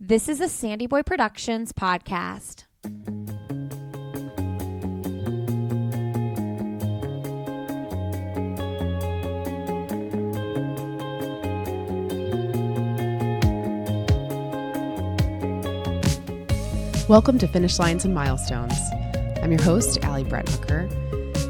This is a Sandy Boy Productions podcast. Welcome to Finish Lines and Milestones. I'm your host, Allie Brettenhooker.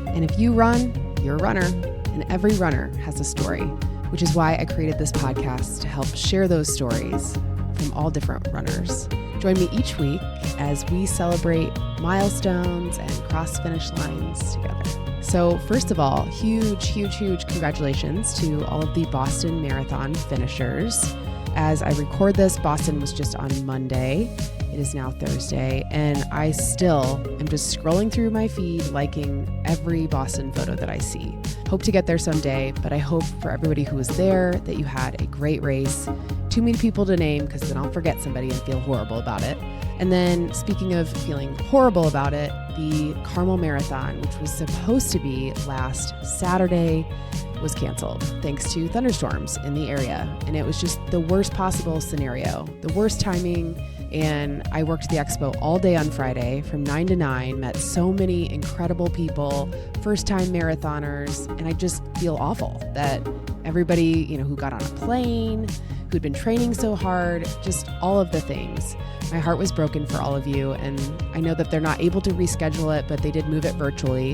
And if you run, you're a runner, and every runner has a story, which is why I created this podcast to help share those stories from all different runners. Join me each week as we celebrate milestones and cross finish lines together. So first of all, huge congratulations to all of the Boston Marathon finishers. As I record this, Boston was just on Monday. It is now Thursday, and I still am just scrolling through my feed, liking every Boston photo that I see. Hope to get there someday, but I hope for everybody who was there that you had a great race. Too many people to name because then I'll forget somebody and feel horrible about it. And then speaking of feeling horrible about it, the Carmel Marathon, which was supposed to be last Saturday, was canceled thanks to thunderstorms in the area. And it was just the worst possible scenario, the worst timing. And I worked the expo all day on Friday from 9 to 9, met so many incredible people, first-time marathoners, and I just feel awful that everybody, who got on a plane, who'd been training so hard, just all of the things. My heart was broken for all of you, and I know that they're not able to reschedule it, but they did move it virtually,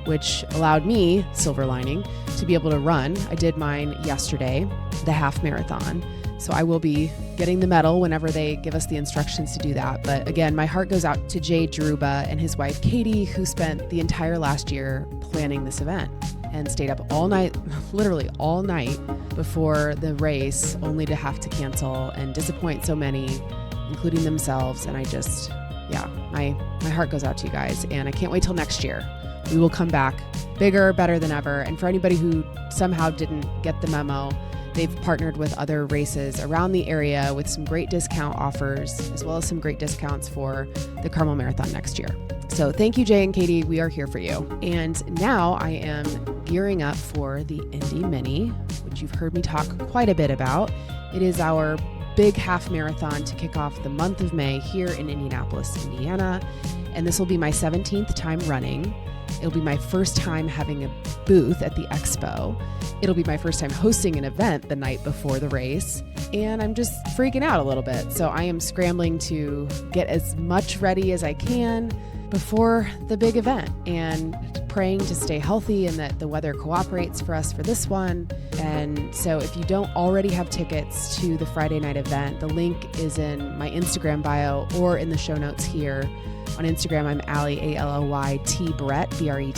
which allowed me, silver lining, to be able to run. I did mine yesterday, the half marathon. So I will be getting the medal whenever they give us the instructions to do that. But again, my heart goes out to Jay Jaruba and his wife, Katie, who spent the entire last year planning this event and stayed up all night, literally all night before the race, only to have to cancel and disappoint so many, including themselves. And I just, my heart goes out to you guys. And I can't wait till next year. We will come back bigger, better than ever. And for anybody who somehow didn't get the memo, they've partnered with other races around the area with some great discount offers, as well as some great discounts for the Carmel Marathon next year. So thank you, Jay and Katie. We are here for you. And now I am gearing up for the Indy Mini, which you've heard me talk quite a bit about. It is our big half marathon to kick off the month of May here in Indianapolis, Indiana. And this will be my 17th time running. It'll be my first time having a booth at the expo. It'll be my first time hosting an event the night before the race. And I'm just freaking out a little bit. So I am scrambling to get as much ready as I can before the big event and praying to stay healthy and that the weather cooperates for us for this one. And so if you don't already have tickets to the Friday night event, the link is in my Instagram bio or in the show notes here. On Instagram, I'm Allie, ALLY Brett, BRETT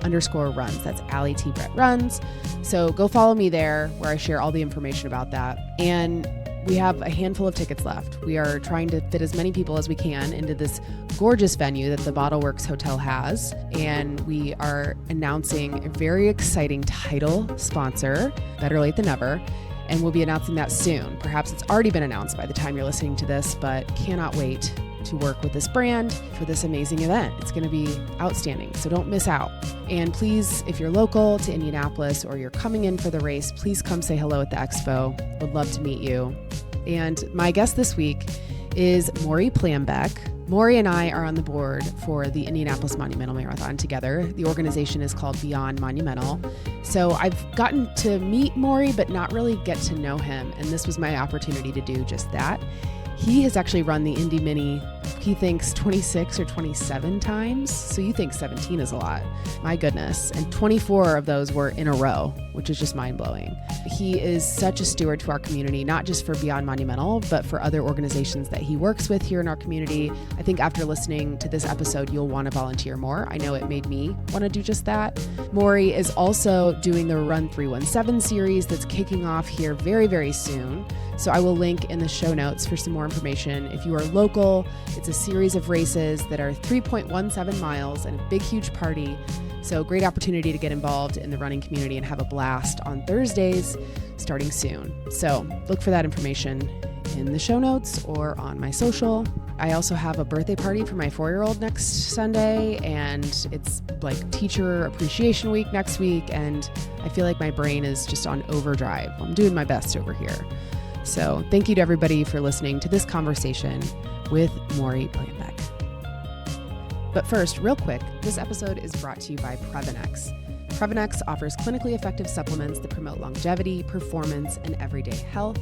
_runs. That's Allie T Brett runs. So go follow me there where I share all the information about that. And we have a handful of tickets left. We are trying to fit as many people as we can into this gorgeous venue that the Bottle Works Hotel has. And we are announcing a very exciting title sponsor, better late than never. And we'll be announcing that soon. Perhaps it's already been announced by the time you're listening to this, but cannot wait to work with this brand for this amazing event. It's going to be outstanding, so don't miss out. And please, if you're local to Indianapolis or you're coming in for the race, please come say hello at the expo. Would love to meet you. And my guest this week is Maury Plambeck. Maury and I are on the board for the Indianapolis Monumental Marathon together. The organization is called Beyond Monumental. So I've gotten to meet Maury, but not really get to know him. And this was my opportunity to do just that. He has actually run the Indy Mini, he thinks 26 or 27 times. So you think 17 is a lot. My goodness. And 24 of those were in a row, which is just mind-blowing. He is such a steward to our community, not just for Beyond Monumental, but for other organizations that he works with here in our community. I think after listening to this episode, you'll want to volunteer more. I know it made me want to do just that. Maury is also doing the Run 317 series that's kicking off here very, very soon. So I will link in the show notes for some more information. If you are local, it's a series of races that are 3.17 miles and a big, huge party. So great opportunity to get involved in the running community and have a blast on Thursdays starting soon. So look for that information in the show notes or on my social. I also have a birthday party for my 4-year-old next Sunday, and it's like Teacher Appreciation Week next week, and I feel like my brain is just on overdrive. I'm doing my best over here. So thank you to everybody for listening to this conversation with Maury Plambeck. But first, real quick, this episode is brought to you by Previnex. Previnex offers clinically effective supplements that promote longevity, performance, and everyday health.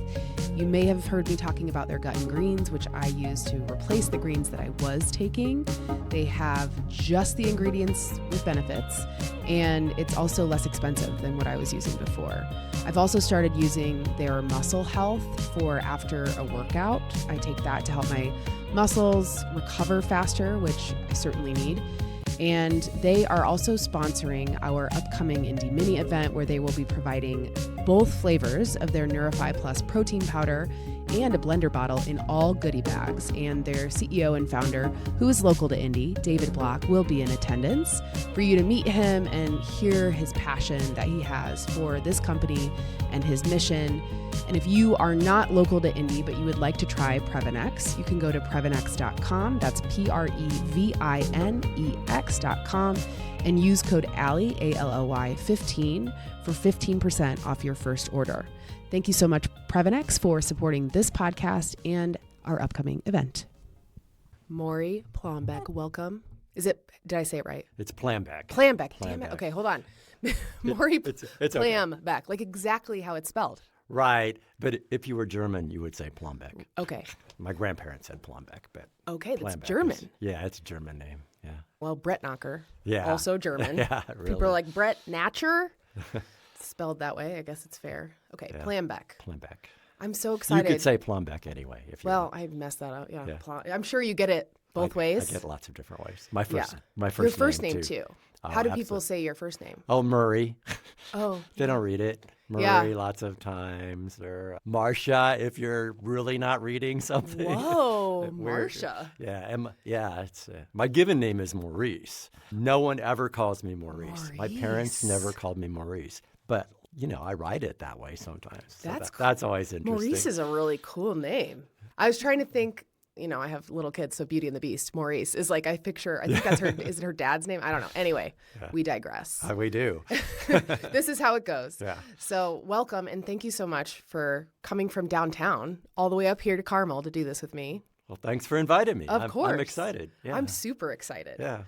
You may have heard me talking about their gut and greens, which I use to replace the greens that I was taking. They have just the ingredients with benefits, and it's also less expensive than what I was using before. I've also started using their muscle health for after a workout. I take that to help my muscles recover faster, which I certainly need. And they are also sponsoring our upcoming Indy Mini event, where they will be providing both flavors of their Neurify Plus protein powder and a blender bottle in all goodie bags. And their CEO and founder, who is local to Indy, David Block, will be in attendance for you to meet him and hear his passion that he has for this company and his mission. And if you are not local to Indy, but you would like to try Previnex, you can go to Previnex.com. That's Previnex.com, and use code ALLY, ALLY 15 for 15% off your first order. Thank you so much, Previnex, for supporting this podcast and our upcoming event. Maury Plambeck, welcome. Did I say it right? It's Plambeck. Plambeck. Damn it. Okay, hold on. Maury it's Plambeck, okay. like exactly how it's spelled. Right, but if you were German, you would say Plambeck. Okay. My grandparents said Plambeck, but okay, that's Plambeck German. It's a German name. Yeah. Well, Brett Knocker. Yeah. Also German. Yeah, really. People are like Brett Natcher. Spelled that way. I guess it's fair. Okay, yeah. Plambeck. Plambeck. I'm so excited. You could say Plambeck anyway. I messed that up. Yeah. I'm sure you get it both ways. I get lots of different ways. My first your first name too. Oh, how do people say your first name? Oh, Murray. Oh. They don't read it. Murray lots of times, or Marcia if you're really not reading something. Whoa, Marcia. Yeah, it's my given name is Maurice. No one ever calls me Maurice. My parents never called me Maurice, but I write it that way sometimes. So that's always interesting. Maurice is a really cool name. I was trying to think. I have little kids, so Beauty and the Beast, Maurice, is like, I think that's her, is it her dad's name? I don't know. Anyway, we digress. We do. This is how it goes. Yeah. So welcome, and thank you so much for coming from downtown all the way up here to Carmel to do this with me. Well, thanks for inviting me. Of course. I'm excited. Yeah. I'm super excited. Yeah.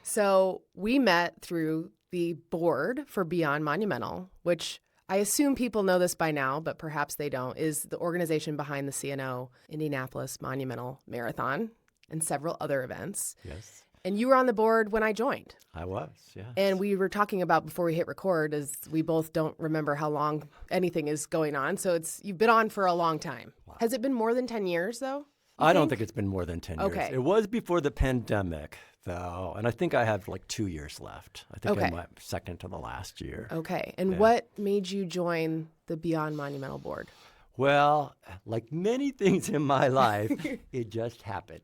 So we met through the board for Beyond Monumental, which I assume people know this by now, but perhaps they don't, is the organization behind the CNO Indianapolis Monumental Marathon and several other events. Yes. And you were on the board when I joined. I was, yeah. And we were talking about before we hit record, as we both don't remember how long anything is going on. So you've been on for a long time. Wow. Has it been more than 10 years, though? I don't think it's been more than 10 years. Okay. It was before the pandemic, though, and I think I have like 2 years left. I think I'm second to the last year. Okay. And what made you join the Beyond Monumental board? Well, like many things in my life, it just happened.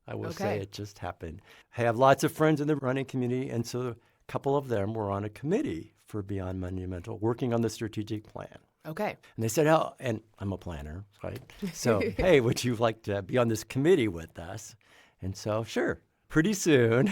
I will say it just happened. I have lots of friends in the running community, and so a couple of them were on a committee for Beyond Monumental, working on the strategic plan. Okay. And they said, and I'm a planner, right? So, hey, would you like to be on this committee with us? And so, sure. Pretty soon,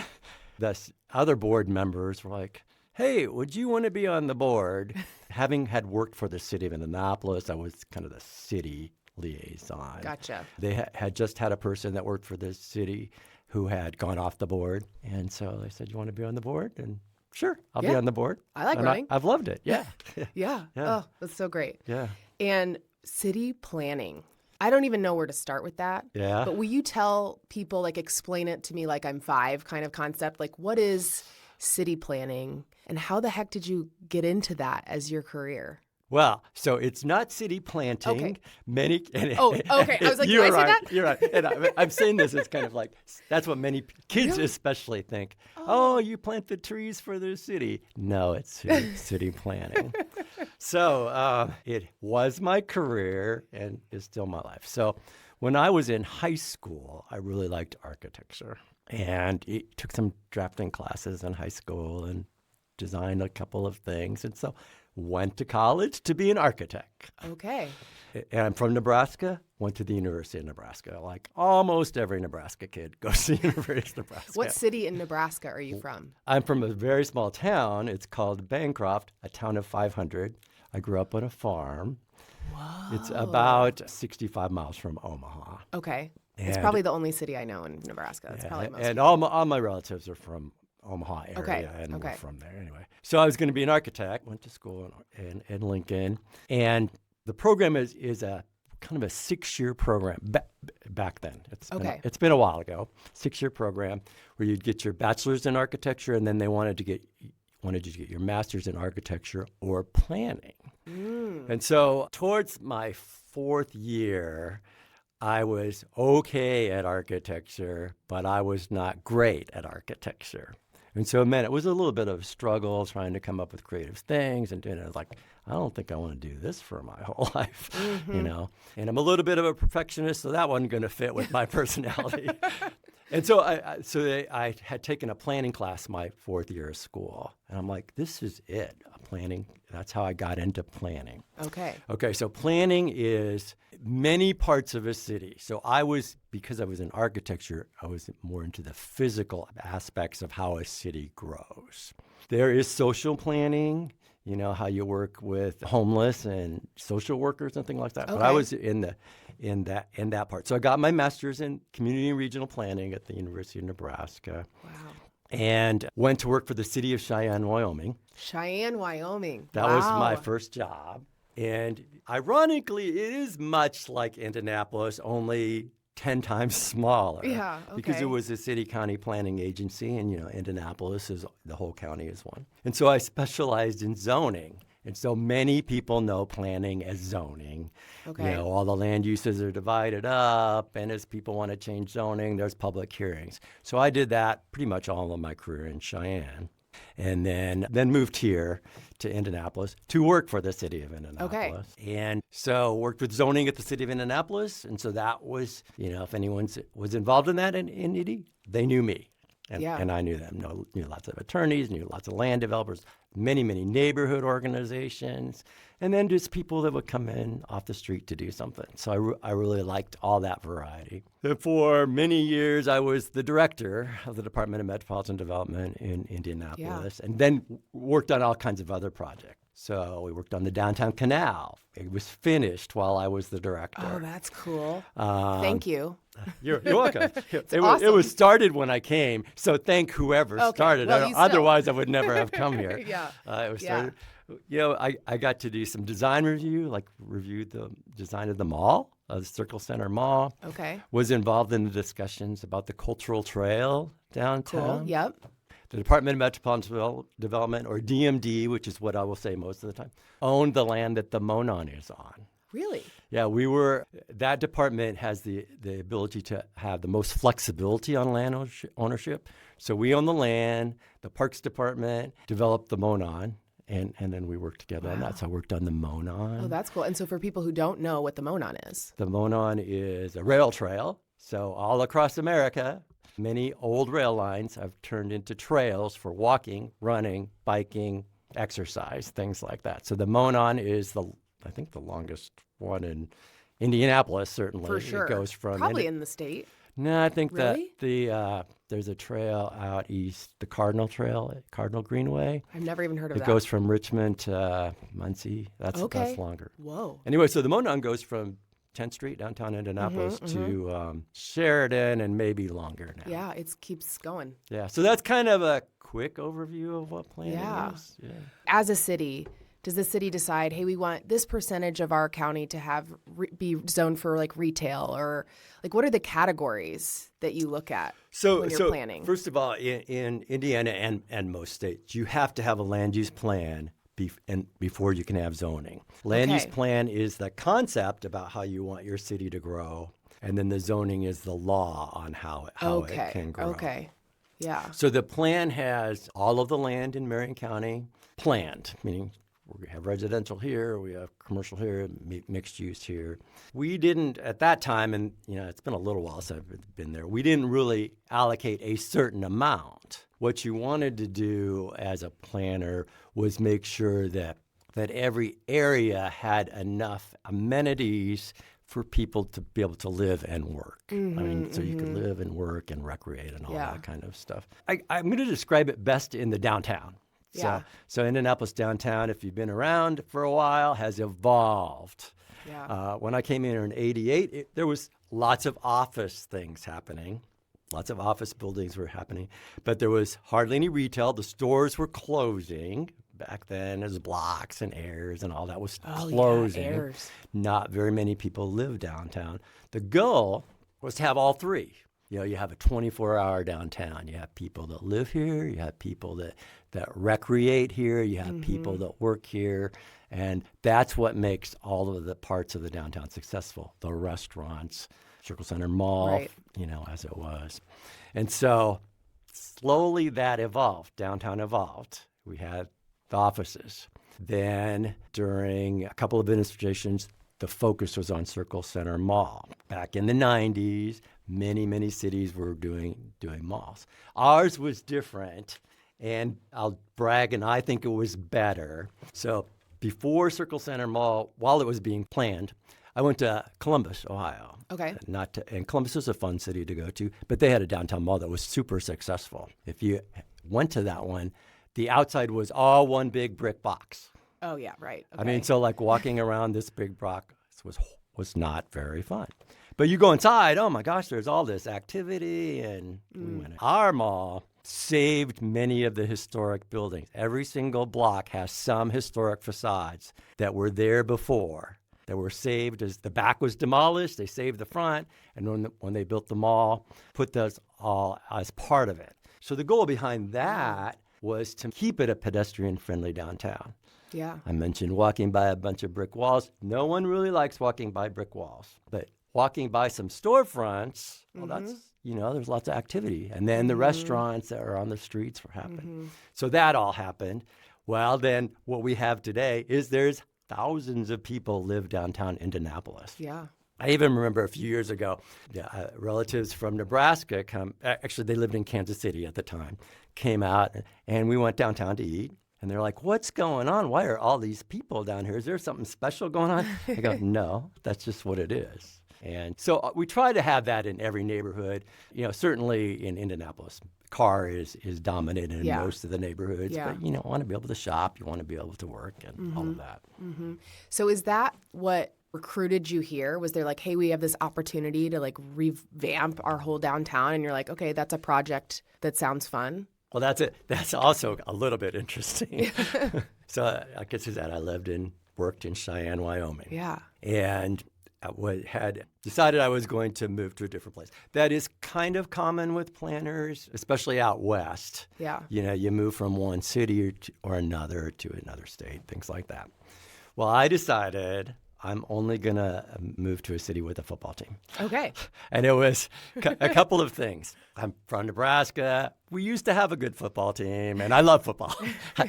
the other board members were like, hey, would you want to be on the board? Having had worked for the city of Indianapolis, I was kind of the city liaison. Gotcha. They had just had a person that worked for the city who had gone off the board. And so they said, you want to be on the board? And sure, I'll be on the board. I like running. I've loved it. Yeah. Yeah. Oh, that's so great. Yeah. And city planning. I don't even know where to start with that. Yeah. But will you tell people, like, explain it to me like I'm 5 kind of concept? Like, what is city planning and how the heck did you get into that as your career? Well, so it's not city planting. Okay. Okay. I was like, did I say that? You're right. And I'm saying this as kind of like, that's what many kids especially think. Oh, you plant the trees for the city. No, it's city planning. So it was my career and is still my life. So when I was in high school, I really liked architecture. And took some drafting classes in high school and designed a couple of things. And so went to college to be an architect. Okay. And I'm from Nebraska, went to the University of Nebraska. Like almost every Nebraska kid goes to the University of Nebraska. What city in Nebraska are you from? I'm from a very small town. It's called Bancroft, a town of 500. I grew up on a farm. Whoa. It's about 65 miles from Omaha. Okay. And, it's probably the only city I know in Nebraska. It's probably most. And all my relatives are from Omaha area, and we're from there anyway. So I was going to be an architect. Went to school in Lincoln, and the program is a kind of a 6-year program back then. It's been a while ago. 6-year program where you'd get your bachelor's in architecture, and then they wanted you to get your master's in architecture or planning. And so towards my 4th year, I was okay at architecture, but I was not great at architecture. And so, man, it was a little bit of a struggle trying to come up with creative things. And I was like, I don't think I want to do this for my whole life, you know. And I'm a little bit of a perfectionist, so that wasn't going to fit with my personality. And so I had taken a planning class my 4th year of school. And I'm like, this is it, planning. That's how I got into planning. Okay, so planning is many parts of a city. So because I was in architecture, I was more into the physical aspects of how a city grows. There is social planning, you know, how you work with homeless and social workers and things like that. But I was in that part. So I got my master's in community and regional planning at the University of Nebraska. Wow. And went to work for the city of Cheyenne, Wyoming. Cheyenne, Wyoming. That was my first job. And ironically, it is much like Indianapolis, only 10 times smaller. Yeah, okay. Because it was a city-county planning agency, and, you know, Indianapolis is, the whole county is one. And so I specialized in zoning. And so many people know planning as zoning. Okay. You know, all the land uses are divided up, and as people want to change zoning, there's public hearings. So I did that pretty much all of my career in Cheyenne. And then moved here to Indianapolis to work for the city of Indianapolis. Okay. And so worked with zoning at the city of Indianapolis. And so that was, you know, if anyone was involved in that in Indy, they knew me. And I knew them. Knew lots of attorneys, knew lots of land developers, many neighborhood organizations, and then just people that would come in off the street to do something. So I really liked all that variety. And for many years, I was the director of the Department of Metropolitan Development in Indianapolis, and then worked on all kinds of other projects. So we worked on the downtown canal. It was finished while I was the director. Oh, that's cool. Thank you. You're welcome. Awesome. It was started when I came, so thank whoever started. Well, otherwise, I would never have come here. Yeah. It was started. You know, I got to do some design review, like reviewed the design of the mall, the Circle Center Mall. Okay. Was involved in the discussions about the cultural trail downtown. Cool. Yep. The Department of Metropolitan Development, or DMD, which is what I will say most of the time, owned the land that the Monon is on. Really? Yeah, that department has the ability to have the most flexibility on land ownership. So we own the land, the Parks Department developed the Monon, and then we worked together on that. So I worked on the Monon. Oh, that's cool. And so for people who don't know what the Monon is. The Monon is a rail trail. So all across America, many old rail lines have turned into trails for walking, running, biking, exercise, things like that. So the Monon is I think the longest one in Indianapolis, certainly. For sure. It goes from probably in the state. No, I think really? that there's a trail out east, the Cardinal Trail, Cardinal Greenway. I've never even heard of that. It goes from Richmond to Muncie. That's longer. Whoa. Anyway, so the Monon goes from 10th Street, downtown Indianapolis, to Sheridan, and maybe longer now. Yeah, it keeps going. Yeah, so that's kind of a quick overview of what planning is. Yeah. As a city, does the city decide, hey, we want this percentage of our county to have be zoned for like retail, or like what are the categories that you look at when you're planning? First of all, in Indiana and most states, you have to have a land use plan before you can have zoning. Land use plan is the concept about how you want your city to grow, and then the zoning is the law on how it can grow. Okay. Yeah. So the plan has all of the land in Marion County planned, meaning we have residential here, we have commercial here, mixed use here. We didn't, at that time, and it's been a little while since I've been there, we didn't really allocate a certain amount. What you wanted to do as a planner was make sure that every area had enough amenities for people to be able to live and work. So you could live and work and recreate and all that kind of stuff. I'm going to describe it best in the downtown. So Indianapolis downtown, if you've been around for a while, has evolved. Yeah. When I came in 88, there was lots of office things happening. Lots of office buildings were happening, but there was hardly any retail. The stores were closing. Back then, as Blocks and Ayers and all that was closing. Yeah, Ayers. Not very many people lived downtown. The goal was to have all three. You know, you have a 24-hour downtown. You have people that live here. You have people that recreate here. You have people that work here. And that's what makes all of the parts of the downtown successful. The restaurants, Circle Center Mall, Right. you know, as it was. And so slowly that evolved. Downtown evolved. We had the offices. Then during a couple of administrations, the focus was on Circle Center Mall. Back in the 90s, many cities were doing malls. Ours was different, and I'll brag, and I think it was better. So before Circle Center Mall, while it was being planned, I went to Columbus, Ohio. Okay. And Columbus is a fun city to go to, but they had a downtown mall that was super successful. If you went to that one, the outside was all one big brick box. Oh, yeah, right. Okay. I mean, so like walking around this big box was not very fun. But you go inside, oh my gosh, there's all this activity, and we went. Our mall saved many of the historic buildings. Every single block has some historic facades that were there before, that were saved as the back was demolished. They saved the front, and when they built the mall, put those all as part of it. So the goal behind that was to keep it a pedestrian-friendly downtown. Yeah. I mentioned walking by a bunch of brick walls. No one really likes walking by brick walls, but walking by some storefronts, well, that's, you know, there's lots of activity. And then the restaurants that are on the streets were happening. So that all happened. Well, then what we have today is there's thousands of people live downtown Indianapolis. Yeah. I even remember a few years ago, relatives from Nebraska actually they lived in Kansas City at the time, came out, and we went downtown to eat. And they're like, what's going on? Why are all these people down here? Is there something special going on? I go, no, that's just what it is. And so we try to have that in every neighborhood. You know, certainly in Indianapolis, car is dominant in most of the neighborhoods. Yeah. But, you know, want to be able to shop. You want to be able to work and all of that. So is that what recruited you here? Was there like, hey, we have this opportunity to like revamp our whole downtown, and you're like, okay, that's a project that sounds fun? Well, that's it. That's also a little bit interesting. So like I said, I worked in Cheyenne, Wyoming. Yeah. And I had decided I was going to move to a different place. That is kind of common with planners, especially out west. Yeah. You know, you move from one city or another to another state, things like that. Well, I decided I'm only going to move to a city with a football team. Okay. And it was a couple of things. I'm from Nebraska. We used to have a good football team, and I love football.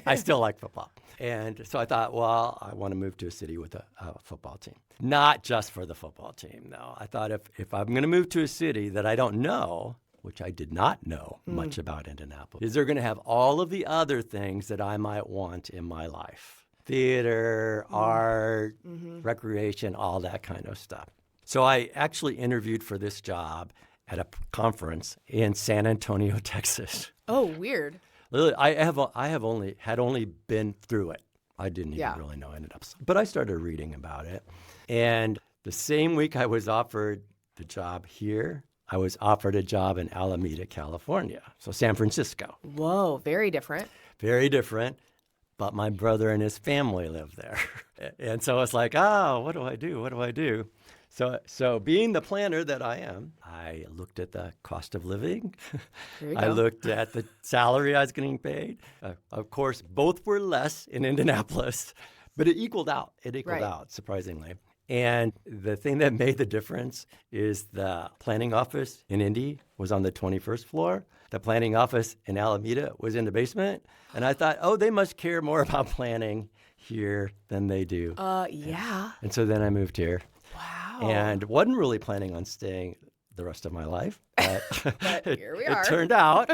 I still like football. And so I thought, well, I want to move to a city with a football team. Not just for the football team, though. I thought if I'm going to move to a city that I don't know, which I did not know much about Indianapolis, is they're going to have all of the other things that I might want in my life. Theater, art, recreation, all that kind of stuff. So I actually interviewed for this job at a conference in San Antonio, Texas. Oh, weird. Literally, I had only been through it. I didn't even really know Indianapolis. But I started reading about it. And the same week I was offered the job here, I was offered a job in Alameda, California. So San Francisco. Whoa, very different. Very different. But my brother and his family live there. And so it's like, what do I do? What do I do? So being the planner that I am, I looked at the cost of living. I looked at the salary I was getting paid. Of course, both were less in Indianapolis, but it equaled out. It equaled out, surprisingly. And the thing that made the difference is the planning office in Indy was on the 21st floor. The planning office in Alameda was in the basement. And I thought, they must care more about planning here than they do. Yeah. And so then I moved here. Wow. And wasn't really planning on staying the rest of my life. But here we are. It turned out.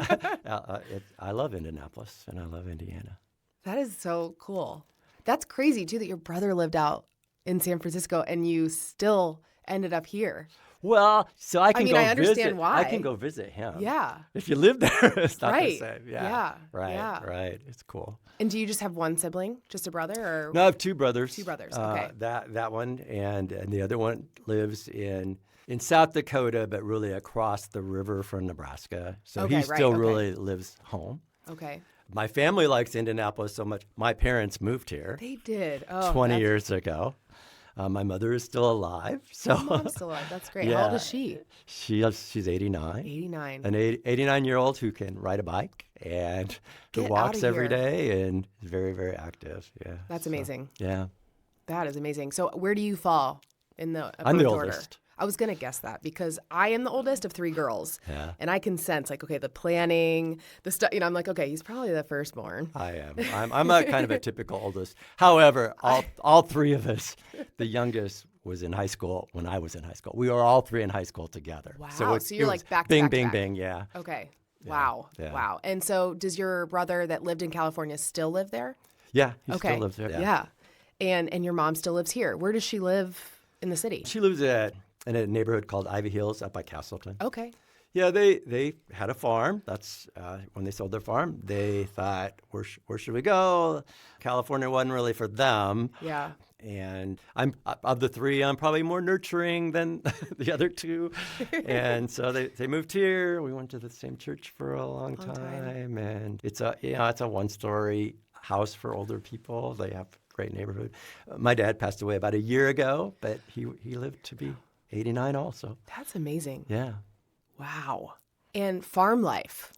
I love Indianapolis and I love Indiana. That is so cool. That's crazy, too, that your brother lived out in San Francisco and you still ended up here. Well, so I can mean, go I understand visit. why. I can go visit him. Yeah. If you live there, it's not Right. the same. Yeah. Yeah. Right. Yeah. Right. It's cool. And do you just have one sibling, just a brother, or? No, I have two brothers. Two brothers. Okay. That one and the other one lives in South Dakota, but really across the river from Nebraska. So Okay, he right, still okay. really lives home. Okay. My family likes Indianapolis so much. My parents moved here They did. Oh, 20 years ago. My mother is still alive. So Mom's still alive. That's great. Yeah. How old is she? She's 89. 89. An 89-year-old who can ride a bike and who Get walks outta every here. day and is very, very active. Yeah. That's So, amazing. yeah. That is amazing. So where do you fall in the I'm the birth order? oldest. I was going to guess that because I am the oldest of 3 girls. Yeah. And I can sense like, okay, the planning, the stuff, I'm like, okay, he's probably the firstborn. I am. I'm a kind of a typical oldest. However, all three of us, the youngest was in high school when I was in high school. We were all 3 in high school together. Wow. So you're like back to bing, back to bing, back. bing. Yeah. Okay. Yeah, Wow. yeah. Wow. And so does your brother that lived in California still live there? Yeah. He Okay. still lives there. Yeah. And your mom still lives here. Where does she live in the city? She lives in a neighborhood called Ivy Hills up by Castleton. Okay. Yeah, they had a farm. That's when they sold their farm. They thought, where should we go? California wasn't really for them. Yeah. And I'm of the 3, I'm probably more nurturing than the other 2. And so they moved here. We went to the same church for a long time. And it's a 1-story house for older people. They have a great neighborhood. My dad passed away about a year ago, but he lived to be 89 also. That's amazing. Yeah. Wow. And farm life.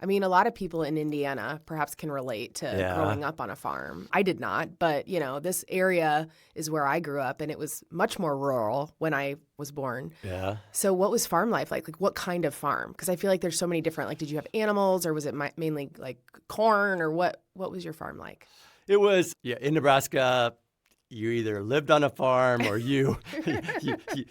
I mean, a lot of people in Indiana perhaps can relate to growing up on a farm. I did not, but, this area is where I grew up, and it was much more rural when I was born. Yeah. So what was farm life like? Like, what kind of farm? Because I feel like there's so many different, like, did you have animals, or was it mainly, like, corn, or what was your farm like? It was, in Nebraska, you either lived on a farm or you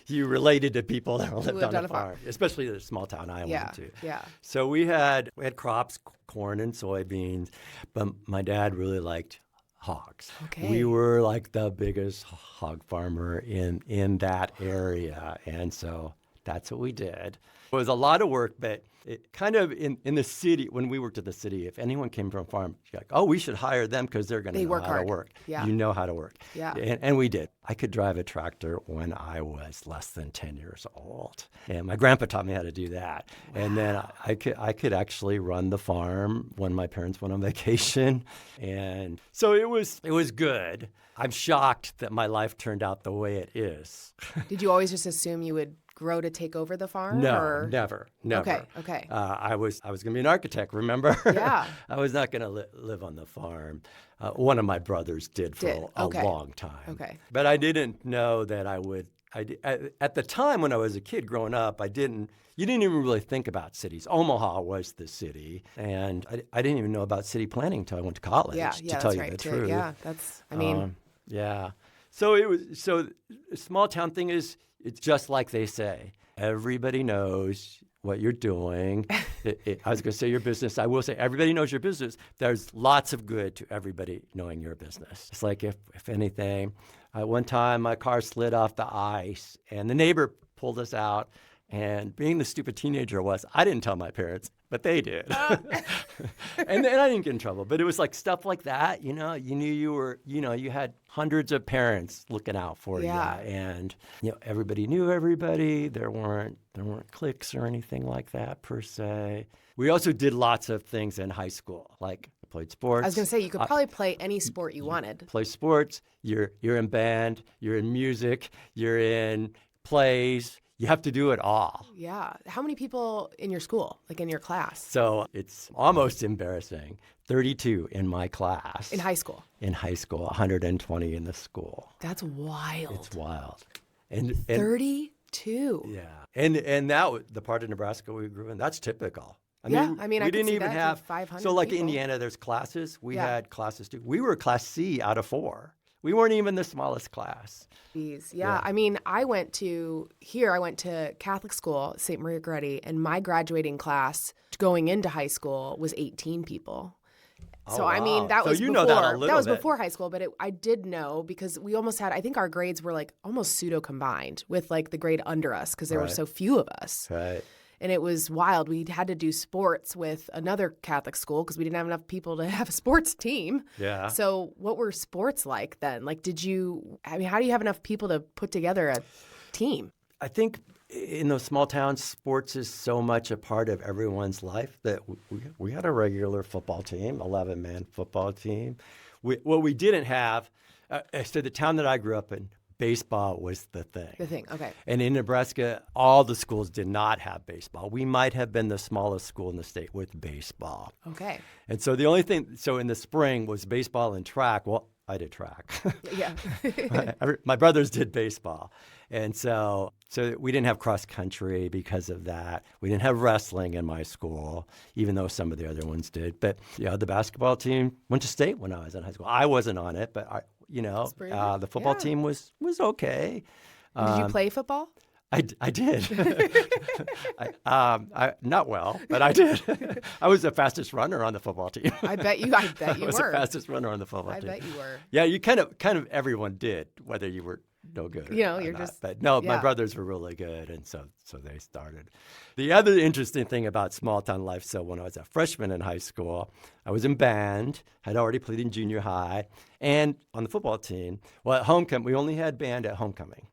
related to people that lived on a farm, especially the small town I went to. Yeah. So we had crops, corn and soybeans, but my dad really liked hogs. Okay. We were like the biggest hog farmer in that area, and so that's what we did. It was a lot of work, but it kind of in the city, when we worked at the city, if anyone came from a farm, you're like, oh, we should hire them because they're going to know how to work. Yeah. You know how to work. Yeah. And we did. I could drive a tractor when I was less than 10 years old. And my grandpa taught me how to do that. Wow. And then I could actually run the farm when my parents went on vacation. And so it was good. I'm shocked that my life turned out the way it is. Did you always just assume you would grow to take over the farm? No, or? never. Okay. I was going to be an architect, remember? Yeah. I was not going to live on the farm. One of my brothers did for a long time. Okay. But I didn't know that I would. At the time when I was a kid growing up, you didn't even really think about cities. Omaha was the city, and I didn't even know about city planning until I went to college, to tell you the truth. Yeah, that's, I mean. Yeah. So the small town thing is, it's just like they say. Everybody knows what you're doing. I was going to say your business. I will say everybody knows your business. There's lots of good to everybody knowing your business. It's like if anything, one time my car slid off the ice and the neighbor pulled us out. And being the stupid teenager I didn't tell my parents, but they did. And then I didn't get in trouble. But it was like stuff like that, you knew you had hundreds of parents looking out for you. And, everybody knew everybody. There weren't cliques or anything like that per se. We also did lots of things in high school, like I played sports. I was going to say, you could probably play any sport you wanted. Play sports, you're in band, you're in music, you're in plays. You have to do it all. Yeah. How many people in your school, like in your class? So it's almost embarrassing. 32 in my class. In high school? In high school, 120 in the school. That's wild. It's wild. And 32? Yeah. And that, the part of Nebraska we grew in, that's typical. I mean, we didn't even have 500 So like people. Indiana, there's classes. We had classes too. We were class C out of 4. We weren't even the smallest class. Jeez. Yeah. I mean, I went to Catholic school, St. Maria Goretti, and my graduating class going into high school was 18 people. So, wow. I mean, that So was you before. know that a little that was bit. before high school, but I did know because we almost had, I think our grades were like almost pseudo combined with like the grade under us because there were Right. so few of us. Right. And it was wild. We had to do sports with another Catholic school because we didn't have enough people to have a sports team. Yeah. So what were sports like then? Like, how do you have enough people to put together a team? I think in those small towns, sports is so much a part of everyone's life that we had a regular football team, 11-man football team. What we didn't have, so the town that I grew up in, baseball was the thing. Okay. And in Nebraska, all the schools did not have baseball. We might have been the smallest school in the state with baseball. Okay. And so the only thing, so in the spring was baseball and track. Well, I did track. Yeah. My brothers did baseball. And so we didn't have cross country because of that. We didn't have wrestling in my school, even though some of the other ones did. But the basketball team went to state when I was in high school. I wasn't on it, but the football team was okay. Did you play football? I did. Not well, but I did. I was the fastest runner on the football team. I bet you I were. was the fastest runner on the football team. I bet you were. Yeah, you kind of everyone did, whether you were no good or you're not. just. But no, yeah. my brothers were really good, and so they started. The other interesting thing about small town life, so when I was a freshman in high school, I was in band, had already played in junior high, and on the football team. Well, at homecoming, we only had band at homecoming.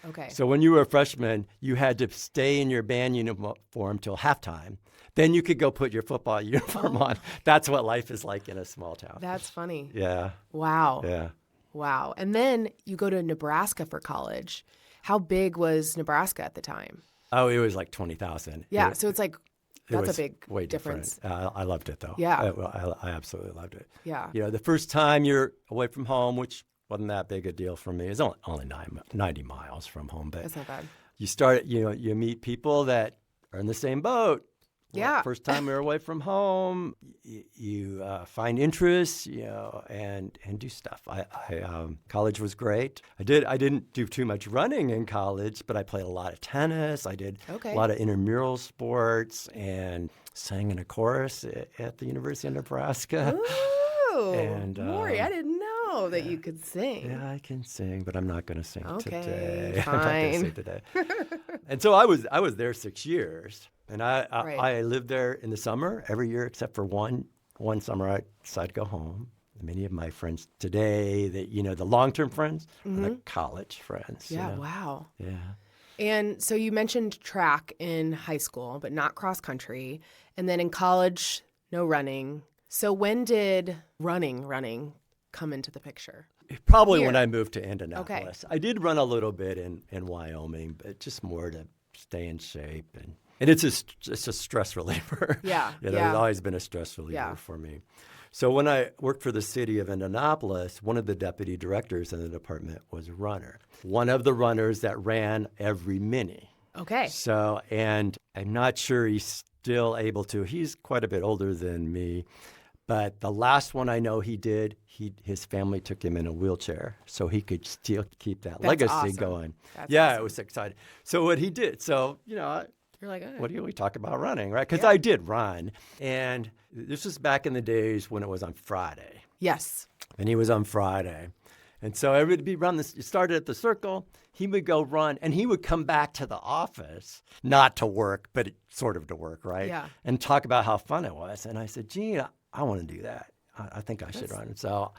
Okay. So when you were a freshman, you had to stay in your band uniform till halftime. Then you could go put your football uniform on. That's what life is like in a small town. That's funny. Yeah. Wow. Yeah. Wow. And then you go to Nebraska for college. How big was Nebraska at the time? Oh, it was like 20,000. Yeah. So it's like, that's was a big way difference. Different. I loved it, though. Yeah. I absolutely loved it. Yeah. The first time you're away from home, which wasn't that big a deal for me. It's only 90 miles from home, but That's not bad. you start, you meet people that are in the same boat. Yeah. First time you're away from home, you find interests, and do stuff. College was great. I didn't do too much running in college, but I played a lot of tennis. I did a lot of intramural sports and sang in a chorus at the University of Nebraska. Ooh, and Maury, I didn't know that you could sing. Yeah, I can sing, but I'm not going to sing Okay, today. fine. I'm not going to sing today. And so I was there 6 years, and I lived there in the summer every year except for one summer I decided to go home. Many of my friends today, the long-term friends, are the college friends. Yeah, wow. Yeah. And so you mentioned track in high school, but not cross country. And then in college, no running. So when did running come into the picture? Probably Here. when I moved to Indianapolis. Okay. I did run a little bit in Wyoming, but just more to stay in shape. And it's a stress reliever. Yeah, It's always been a stress reliever for me. So when I worked for the city of Indianapolis, one of the deputy directors in the department was a runner. One of the runners that ran every Mini. Okay. So, and I'm not sure he's still able to. He's quite a bit older than me. But the last one I know he did, his family took him in a wheelchair so he could still keep that legacy awesome. going. That's yeah, awesome. It was exciting. So what he did, You're like, what do we talk about running, right? Because I did run. And this was back in the days when it was on Friday. yes. And he was on Friday. And so everybody would be run this. You started at the circle. He would go run, and he would come back to the office, not to work, but sort of to work, right? Yeah. And talk about how fun it was. And I said, gee, I want to do that. I think I should run. And so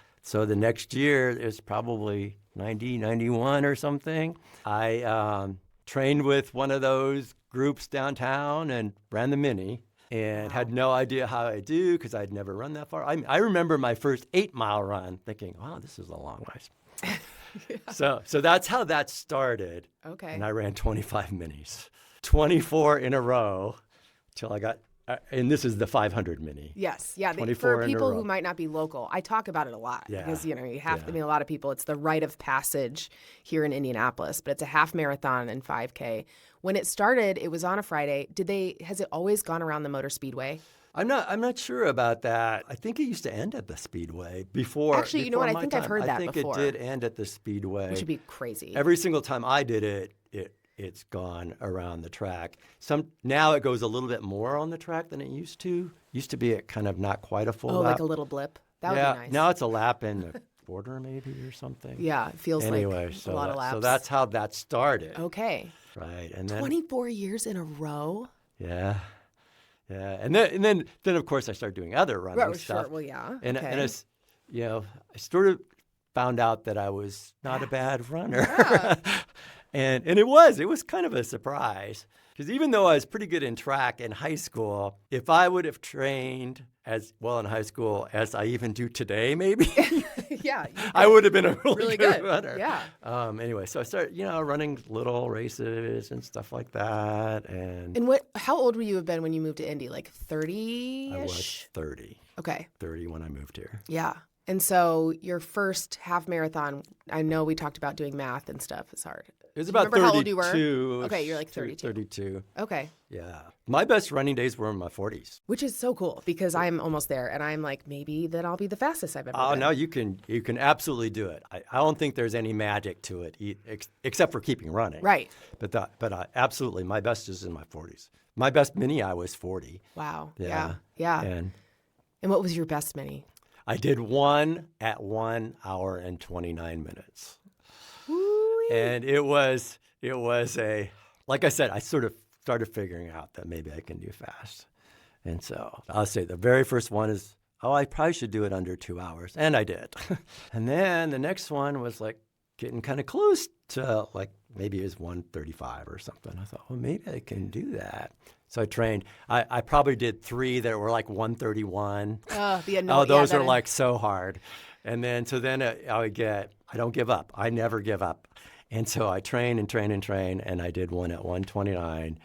the next year, it was probably 90, 91 or something. I trained with one of those groups downtown and ran the Mini. And had no idea how I do because I'd never run that far. I remember my first 8-mile run thinking, wow, this is a long ways. So that's how that started. Okay. And I ran 25 Minis, 24 in a row till I got, and this is the 500 Mini. Yes. Yeah. 24 For in a people row. who might not be local, I talk about it a lot because, you have to, a lot of people, it's the rite of passage here in Indianapolis, but it's a half marathon and 5K. When it started, it was on a Friday. Has it always gone around the Motor Speedway? I'm not sure about that. I think it used to end at the Speedway before. Actually, you know what? I think I've heard that before. I think before. it did end at the Speedway. Which would be crazy. Every single time I did it it's gone around the track. Now it goes a little bit more on the track than it used to. Used to be kind of not quite a full lap. like a little blip. That would be nice. Now it's a lap and a quarter maybe or something. Yeah, it feels like a lot of laps. So that's how that started. Okay. Right. And then 24 years in a row? Yeah. Yeah. And then of course I started doing other running stuff. Sure. Well, yeah. And okay. and it's, I sort of found out that I was not a bad runner. Yeah. and it was kind of a surprise. Because even though I was pretty good in track in high school, if I would have trained as well in high school as I even do today, maybe, yeah, I would have been a really good runner. Yeah. Anyway, so I started, running little races and stuff like that. And how old would you have been when you moved to Indy? Like 30-ish? I was 30. Okay. 30 when I moved here. Yeah. And so your first half marathon, I know we talked about doing math and stuff. It's hard. It was about 32. How old you were? Okay, you're like 32. 32. Okay. Yeah. My best running days were in my 40s. Which is so cool because I'm almost there and I'm like, maybe then I'll be the fastest I've ever been. Oh, no, you can absolutely do it. I don't think there's any magic to it except for keeping running. Right. But absolutely, my best is in my 40s. My best mini, I was 40. Wow. Yeah. And what was your best mini? I did one at 1 hour and 29 minutes. Woo-wee. And it was like I said, I sort of started figuring out that maybe I can do fast. And so I'll say the very first one is, I probably should do it under 2 hours. And I did. And then the next one was like getting kind of close to like maybe it was 1:35 or something. I thought, well, maybe I can do that. So I trained. I probably did 3 that were like 1:31. Those are like so hard. And then I don't give up. I never give up. And so I train and train and train, and I did one at 1:29,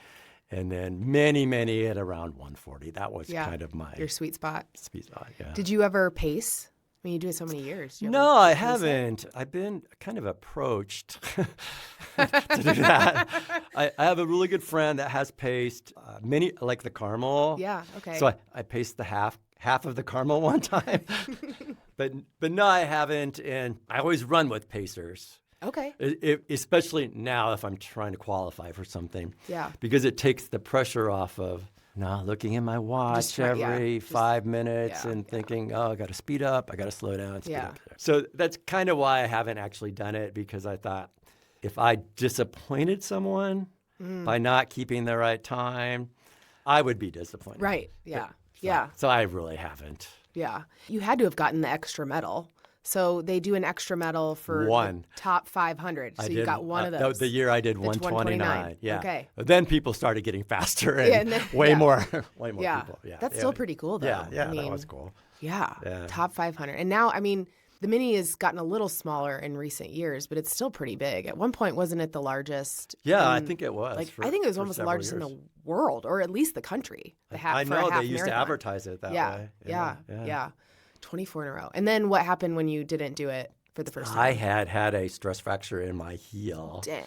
and then many at around 1:40. That was kind of your sweet spot. Sweet spot, yeah. Did you ever pace? I mean, you do it so many years. No, I haven't. I've been kind of approached to do that. I have a really good friend that has paced many, like the Carmel. Yeah, okay. So I paced the half of the Carmel one time. but no, I haven't. And I always run with pacers. Okay. Especially now if I'm trying to qualify for something. Yeah. Because it takes the pressure off of looking at my watch every 5 minutes and thinking, I got to speed up, I got to slow down. Up. So that's kind of why I haven't actually done it, because I thought if I disappointed someone by not keeping the right time, I would be disappointed. Right. Yeah. So I really haven't. Yeah. You had to have gotten the extra medal. So they do an extra medal for the top 500. So you got one of those. The year I did 129. Yeah. Okay. But then people started getting faster and way more people. Yeah. That's still pretty cool, though. Yeah, that was cool. Yeah. Top 500. And now, I mean, the Mini has gotten a little smaller in recent years, but it's still pretty big. At one point, wasn't it the largest? Yeah, I think it was. I think it was almost the largest in the world, or at least the country. I know they used to advertise it that way. Yeah. 24 in a row. And then what happened when you didn't do it for the first time? I had a stress fracture in my heel. Dang.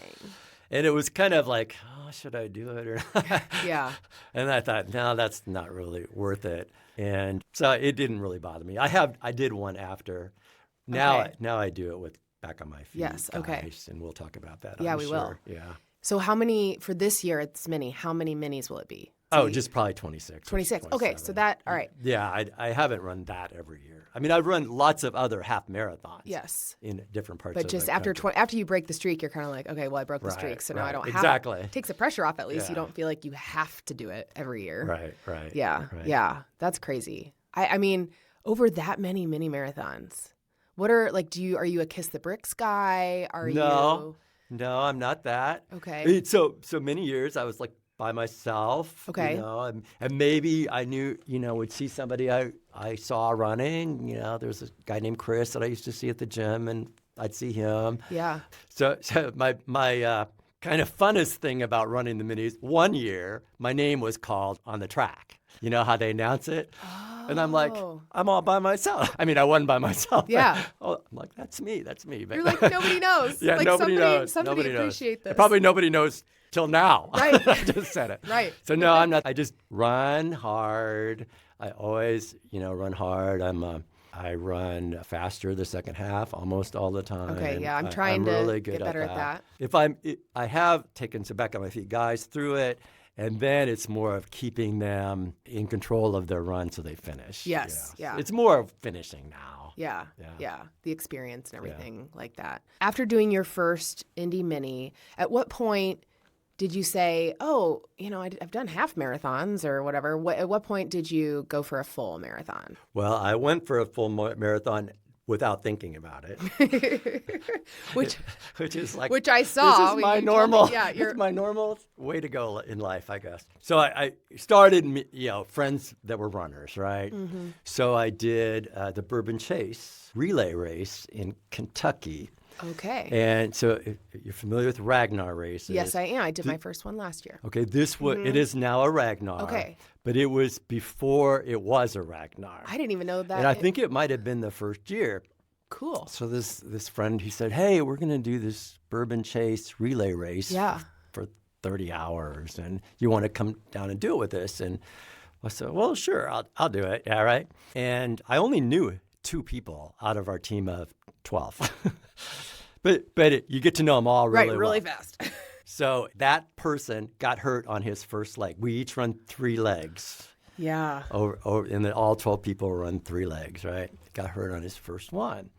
And it was kind of like, should I do it or not? Yeah. And I thought, no, that's not really worth it. And so it didn't really bother me. I did one after. Now I do it with back on my feet. Yes, okay. And we'll talk about that. Yeah, I'm we sure. will. Yeah. So how many, for this year it's Mini, how many Minis will it be? Just probably 26. 26. Okay, so that, all right. Yeah, I haven't run that every year. I mean, I've run lots of other half marathons. Yes. In different parts of the country. But just after you break the streak, you're kind of like, okay, well, I broke the streak, so now I don't have to. Exactly. It takes the pressure off at least. Yeah. You don't feel like you have to do it every year. Right. Yeah. That's crazy. I mean, over that many mini marathons, what are, like, are you a Kiss the Bricks guy? No, I'm not that. Okay. So many years I was like by myself. Okay. And maybe I knew, would see somebody I saw running. There's a guy named Chris that I used to see at the gym, and I'd see him. Yeah. So my kind of funnest thing about running the Minis, one year my name was called on the track. You know how they announce it? And I'm like, I'm all by myself. I mean, I wasn't by myself. Yeah. I'm like, that's me. But you're like, nobody knows. Yeah, like, nobody knows. Somebody appreciate this. Probably nobody knows till now. Right. I just said it. Right. So no, I'm not. I just run hard. I always, run hard. I run faster the second half almost all the time. Okay, yeah, I'm trying to really good get better at that. I have taken some back on my feet guys through it, and then it's more of keeping them in control of their run so they finish. Yes, yeah. It's more of finishing now. Yeah. The experience and everything like that. After doing your first Indy Mini, at what point did you say, oh, I've done half marathons or whatever? At what point did you go for a full marathon? Well, I went for a full marathon without thinking about it. which is like, which I saw. This is my normal. It's my normal way to go in life, I guess. So I started, friends that were runners, right? Mm-hmm. So I did the Bourbon Chase relay race in Kentucky. Okay. And so if you're familiar with Ragnar races. Yes, I am. I did my first one last year. Okay, it is now a Ragnar. Okay. But it was before it was a Ragnar. I didn't even know that. And I think it might have been the first year. Cool. So this friend, he said, hey, we're going to do this Bourbon Chase relay race for 30 hours. And you want to come down and do it with us? And I said, well, sure, I'll do it. Yeah, right. And I only knew 2 people out of our team of 12. But you get to know them all really fast. So that person got hurt on his first leg. We each run 3 legs. Yeah. And then all 12 people run 3 legs, right? Got hurt on his first one.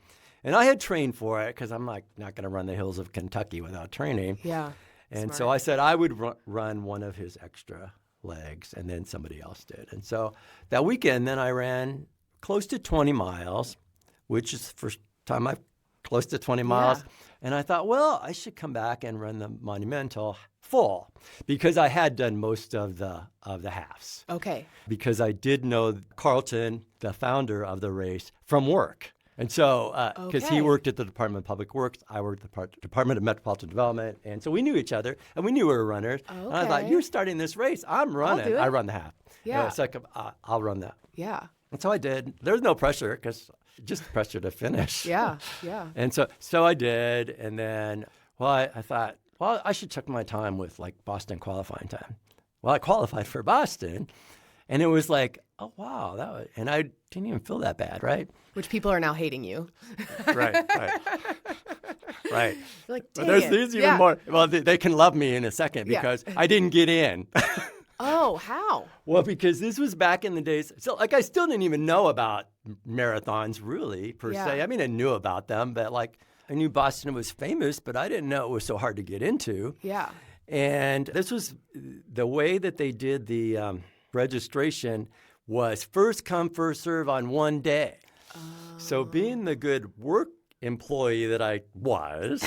And I had trained for it because I'm like not going to run the hills of Kentucky without training. Yeah. And so I said I would run one of his extra legs, and then somebody else did. And so that weekend, then I ran close to 20 miles, which is the first time I've close to 20 miles. Yeah. And I thought, well, I should come back and run the Monumental full because I had done most of the halves. Okay. Because I did know Carlton, the founder of the race, from work. And so, because he worked at the Department of Public Works, I worked at the Department of Metropolitan Development, and so we knew each other, and we knew we were runners. Okay. And I thought, you're starting this race, I'm running. I run the half. Yeah. It's like, I'll run that. Yeah. And so I did. There's no pressure because just pressure to finish. Yeah. And so I did, and then, I thought, I should check my time with like Boston qualifying time. Well, I qualified for Boston, and it was like, oh wow, and I didn't even feel that bad, right? Which people are now hating you. Right. Like, but there's even more. Well, they can love me in a second because I didn't get in. Oh, how? Well, because this was back in the days. So, like, I still didn't even know about marathons, really, per se. I mean, I knew about them, but, like, I knew Boston was famous, but I didn't know it was so hard to get into. Yeah. And this was the way that they did the registration was first come, first serve on one day. Oh. So, being the good work employee that I was,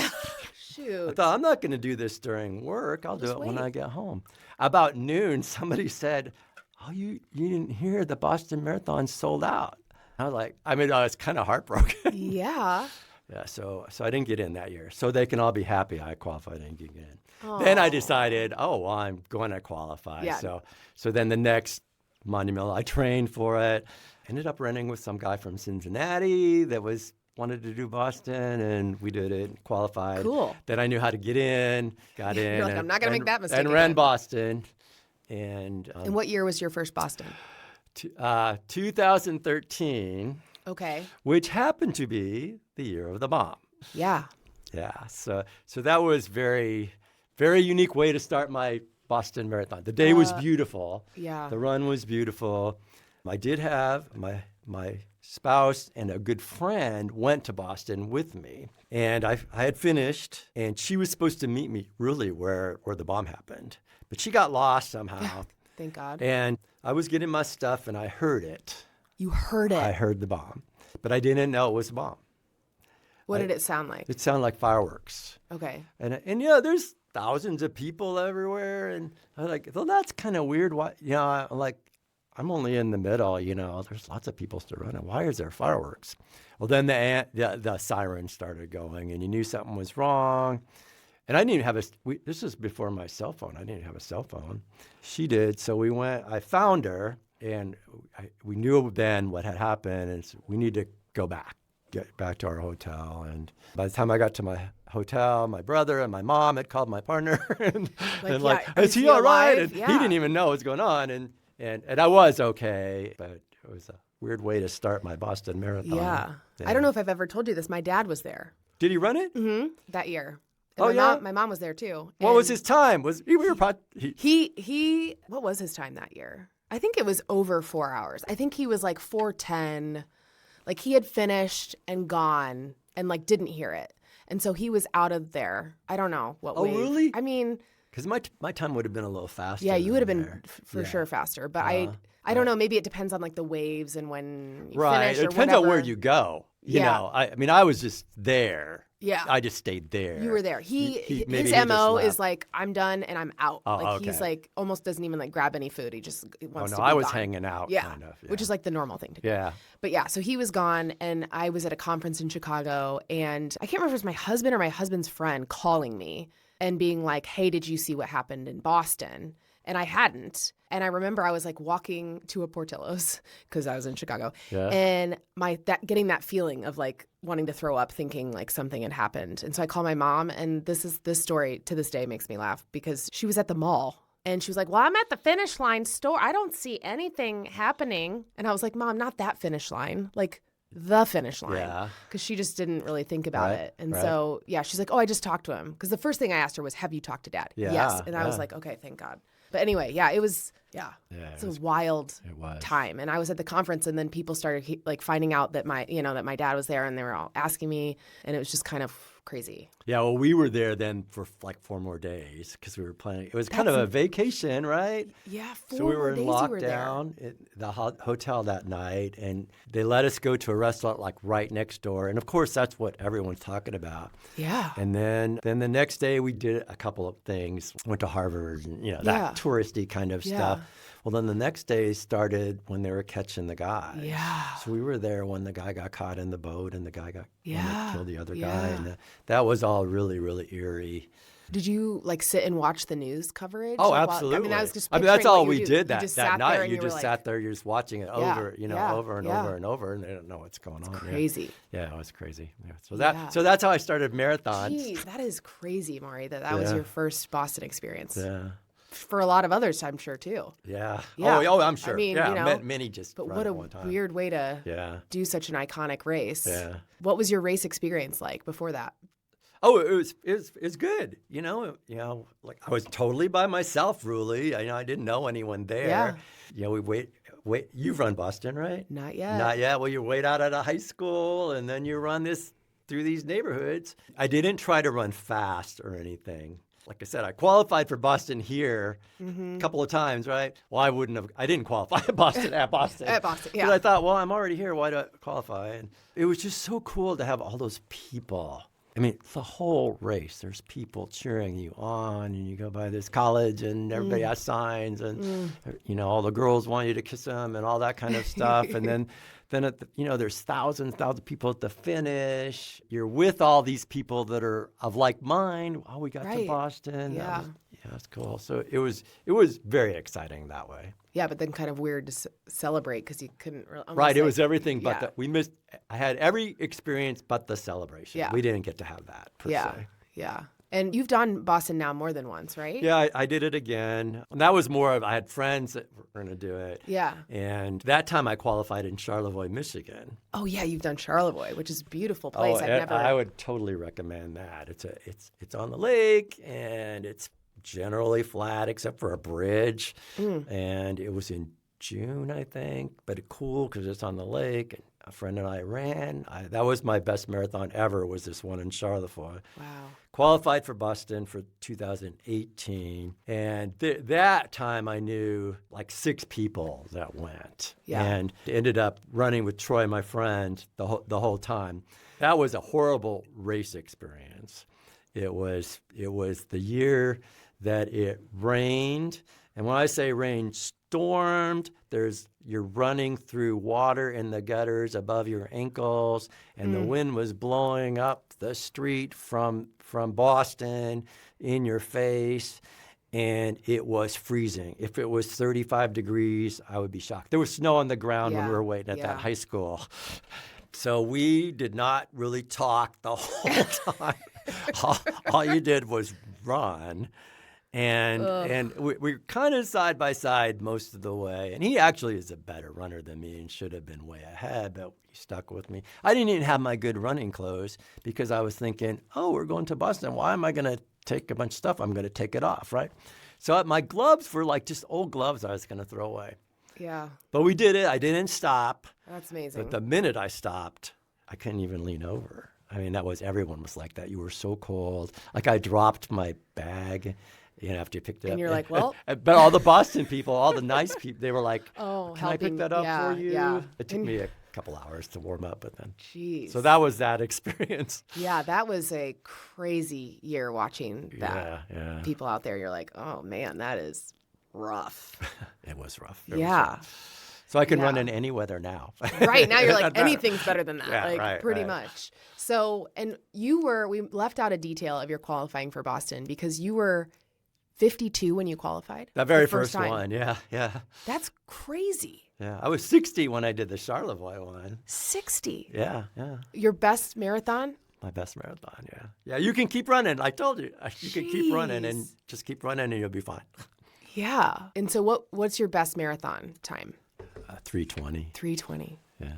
shoot, I thought, I'm not going to do this during work. I'll do it when I get home. About noon, somebody said, oh, you didn't hear the Boston Marathon sold out. I was like, I was kind of heartbroken. Yeah. Yeah, so I didn't get in that year. So they can all be happy I qualified and didn't get in. Aww. Then I decided, I'm going to qualify. Yeah. So then the next Monumental, I trained for it. Ended up running with some guy from Cincinnati that wanted to do Boston, and we did it, qualified. Cool. Then I knew how to get in, got in. You're like, I'm not going to make that mistake And ran Boston. And what year was your first Boston? 2013. Okay. Which happened to be the year of the bomb. Yeah. Yeah. So that was very, very unique way to start my Boston Marathon. The day was beautiful. Yeah. The run was beautiful. I did have my spouse and a good friend went to Boston with me. And I had finished, and she was supposed to meet me really where the bomb happened. But she got lost somehow. Thank God. And I was getting my stuff, and I heard it. You heard it? I heard the bomb. But I didn't know it was a bomb. What did it sound like? It sounded like fireworks. Okay. And there's thousands of people everywhere. And I'm like, well, that's kind of weird. Why? I'm like, I'm only in the middle, there's lots of people still running. Why is there fireworks? Well, then the siren started going, and you knew something was wrong. And I didn't even have this was before my cell phone. I didn't even have a cell phone. She did. So we went, I found her, and we knew then what had happened, and so we need to get back to our hotel. And by the time I got to my hotel, my brother and my mom had called my partner, and is he all right? And he didn't even know what was going on. And I was okay, but it weird way to start my Boston Marathon. Yeah. I don't know if I've ever told you this. My dad was there. Did he run it? Mm-hmm. That year. And my mom was there too. What was his time? What was his time that year? I think it was over 4 hours. I think he was like 4:10. Like he had finished and gone and like didn't hear it. And so he was out of there. I don't know what wave. Oh, really? I mean, because my time would have been a little faster. Yeah, you would have been there. for sure faster. But I don't know. Maybe it depends on like the waves and when you right. finish or It depends whatever. on where you go. You know, I mean, I was just there. Yeah. I just stayed there. You were there. His just MO left. is like, I'm done and I'm out. Oh, like okay. he's like almost doesn't even like grab any food. He just wants to be I was gone. hanging out. Yeah. Kind of, Which is like the normal thing to do. Yeah. But yeah, so he was gone and I was at a conference in Chicago and I can't remember if it was my husband or my husband's friend calling me and being like, hey, did you see what happened in Boston? And I hadn't. And I remember I was like walking to a Portillo's because I was in Chicago. Yeah. And getting that feeling of like wanting to throw up, thinking like something had happened. And so I called my mom, and this story to this day makes me laugh because she was at the mall. And she was like, well, I'm at the finish line store. I don't see anything happening. And I was like, Mom, not that finish line. Like the finish line. Yeah. Because she just didn't really think about Right, it. And right. so, yeah, she's like, oh, I just talked to him. Because the first thing I asked her was, have you talked to Dad? Yeah, Yes. And I was yeah. like, okay, thank God. But anyway, yeah, it was a wild time. And I was at the conference, and then people started like finding out that my dad was there, and they were all asking me, and it was just kind of crazy. Yeah, well, we were there then for like 4 more days because we were planning. It was kind of a vacation, right? Yeah, 4 So we were in days you were there. lockdown at the hotel that night, and they let us go to a restaurant like right next door. And of course, that's what everyone's talking about. Yeah. And then the next day we did a couple of things. Went to Harvard, and that touristy kind of stuff. Well, then the next day started when they were catching the guy. Yeah. So we were there when the guy got caught in the boat, and the guy got killed the other guy, Yeah. and that was all really, really eerie. Did you like sit and watch the news coverage? Oh, Like, absolutely. I was just that's picturing all what we you do. did You that just sat night. there and You were just like, sat there, you're just watching it over, over and over and over, and they don't know what's going on. Crazy. Yeah, it was crazy. Yeah. So that's how I started marathons. Jeez, that is crazy, Maury, that was your first Boston experience. Yeah. For a lot of others, I'm sure, too. Yeah. Yeah. Oh, I'm sure. I mean, many just But run what at a one time. weird way to do such an iconic race. Yeah. What was your race experience like before that? Oh, it was good. Like I was totally by myself, really. I didn't know anyone there. Yeah. We wait. You've run Boston, right? Not yet. Not yet. Well, you wait out at a high school, and then you run this through these neighborhoods. I didn't try to run fast or anything. Like I said, I qualified for Boston here a couple of times, right? Well, I didn't qualify at Boston. At Boston, yeah. But I thought, well, I'm already here. Why do I qualify? And it was just so cool to have all those people. I mean, the whole race, there's people cheering you on, and you go by this college, and everybody has signs, and all the girls want you to kiss them, and all that kind of stuff. And then there's thousands of people at the finish. You're with all these people that are of like mind. Oh, we got to Boston. Yeah. That's cool. So it was very exciting that way. Yeah, but then kind of weird to celebrate because you couldn't really. Right, it was everything but we missed. I had every experience but the celebration. Yeah. We didn't get to have that per se. Yeah. And you've done Boston now more than once, right? Yeah, I did it again. And that was more of, I had friends that were going to do it. Yeah. And that time I qualified in Charlevoix, Michigan. Oh yeah, you've done Charlevoix, which is a beautiful place. I would totally recommend that. It's on the lake, and it's generally flat except for a bridge. And it was in June, I think, but it's cool because it's on the lake. And a friend and I ran. That was my best marathon ever, was this one in Charlevoix. Wow. Qualified for Boston for 2018. And that time I knew like 6 people that went. Yeah. And ended up running with Troy, my friend, the whole time. That was a horrible race experience. It was the year that it rained. And when I say rain, stormed. You're running through water in the gutters above your ankles, and the wind was blowing up the street from Boston in your face, and it was freezing. If it was 35 degrees, I would be shocked. There was snow on the ground when we were waiting at that high school. So we did not really talk the whole time. all you did was run. And we're kind of side by side most of the way. And he actually is a better runner than me and should have been way ahead, but he stuck with me. I didn't even have my good running clothes because I was thinking, oh, we're going to Boston. Why am I going to take a bunch of stuff? I'm going to take it off, right? So my gloves were like just old gloves I was going to throw away. Yeah. But we did it. I didn't stop. That's amazing. But the minute I stopped, I couldn't even lean over. I mean, everyone was like that. You were so cold. Like I dropped my bag. After you picked it up. And you're like, well. But all the Boston people, all the nice people, they were like, oh, can I pick that up for you? Yeah. It took me a couple hours to warm up, but then. Jeez. So that was that experience. Yeah, that was a crazy year watching that. Yeah. People out there, you're like, oh, man, that is rough. It was rough. It was rough. So I can run in any weather now. Right. Now you're like, anything's better than that. Yeah, pretty much. So, and we left out a detail of your qualifying for Boston because you were 52 when you qualified? The very first one, yeah. That's crazy. Yeah, I was 60 when I did the Charlevoix one. 60? Yeah. Your best marathon? My best marathon, yeah. Yeah, you can keep running. I told you. You can keep running and just keep running and you'll be fine. Yeah. And so what's your best marathon time? 3:20. 3:20. Yeah.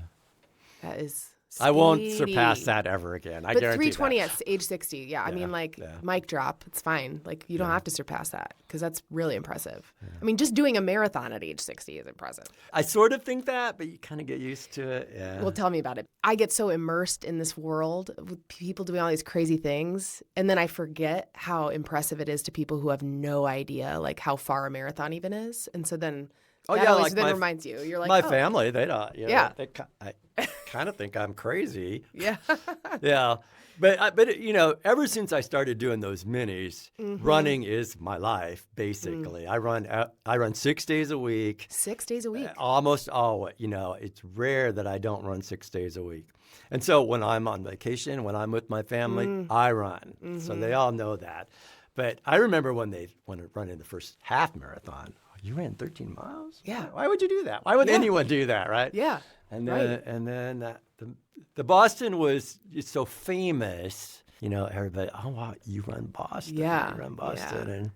That is I won't surpass that ever again. I guarantee that. But 3:20 at age 60, yeah. I mean, mic drop, it's fine. Like, you don't have to surpass that because that's really impressive. Yeah. I mean, just doing a marathon at age 60 is impressive. I sort of think that, but you kind of get used to it, yeah. Well, tell me about it. I get so immersed in this world with people doing all these crazy things, and then I forget how impressive it is to people who have no idea, like, how far a marathon even is. And so then... That reminds you. You're like, my family, they don't. I kind of think I'm crazy. Yeah. Yeah. But ever since I started doing those minis, running is my life, basically. I run 6 days a week. 6 days a week? Almost always. It's rare that I don't run 6 days a week. And so when I'm on vacation, when I'm with my family, I run. So they all know that. But I remember when running the first half marathon. You ran 13 miles? Yeah. Why would you do that? Why would anyone do that, right? Yeah. And then the Boston was so famous. Everybody, oh wow, you run Boston. Yeah. You run Boston,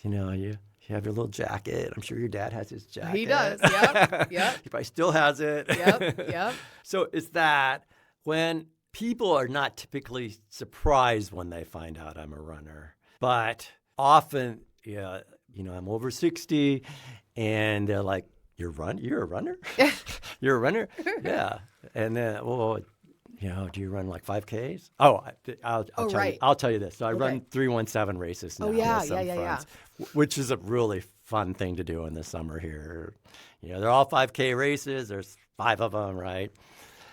and you have your little jacket. I'm sure your dad has his jacket. He does. Yep. He probably still has it. Yep. So it's that when people are not typically surprised when they find out I'm a runner, but often, I'm over 60, and they're like, You're a runner? You're a runner? Yeah. And then, do you run like 5Ks? Oh, I'll tell you this. So I run 317 races now. Oh, yeah. Which is a really fun thing to do in the summer here. They're all 5K races. There's 5 of them, right?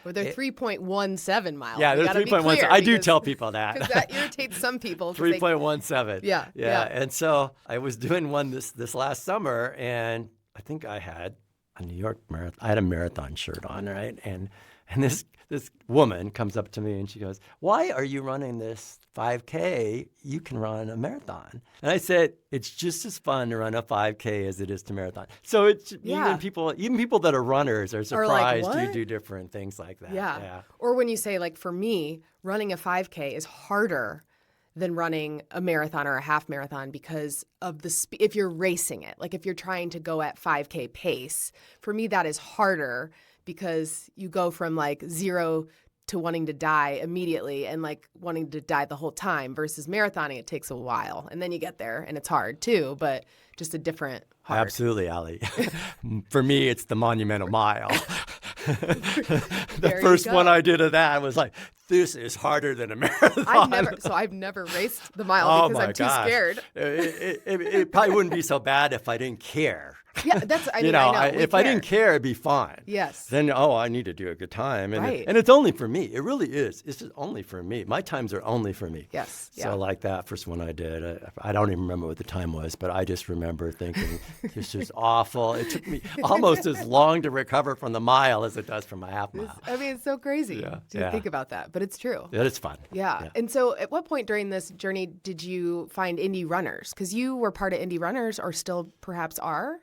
Well, they're 3.17 miles. Yeah, they're 3.17. I do tell people that. Because that irritates some people. 3.17. Yeah. And so I was doing one this last summer, and I think I had a New York marathon. I had a marathon shirt on, right? And this woman comes up to me and she goes, "Why are you running this 5K? You can run a marathon." And I said, "It's just as fun to run a 5K as it is to marathon." So it's even people that are runners are surprised you do different things like that. Yeah. Or when you say, like, for me, running a 5K is harder than running a marathon or a half marathon because of the if you're racing it. Like, if you're trying to go at 5K pace, for me that is harder because you go from like 0 to wanting to die immediately and like wanting to die the whole time versus marathoning, it takes a while. And then you get there and it's hard too, but just a different hard. Absolutely, Allie. For me, it's the Monumental Mile. The first one I did of that, I was like, this is harder than a marathon. I've never raced the mile because I'm too scared. It probably wouldn't be so bad if I didn't care. Yeah, I know. If I didn't care, it'd be fine. Yes. Then, I need to do a good time. And, right. And it's only for me. It really is. It's just only for me. My times are only for me. Yes. So like that first one I did, I don't even remember what the time was, but I just remember thinking, this is awful. It took me almost as long to recover from the mile as it does from a half mile. It's so crazy to think about that, but it's true. Yeah, it's fun. Yeah. And so at what point during this journey did you find Indy Runners? Because you were part of Indy Runners or still perhaps are?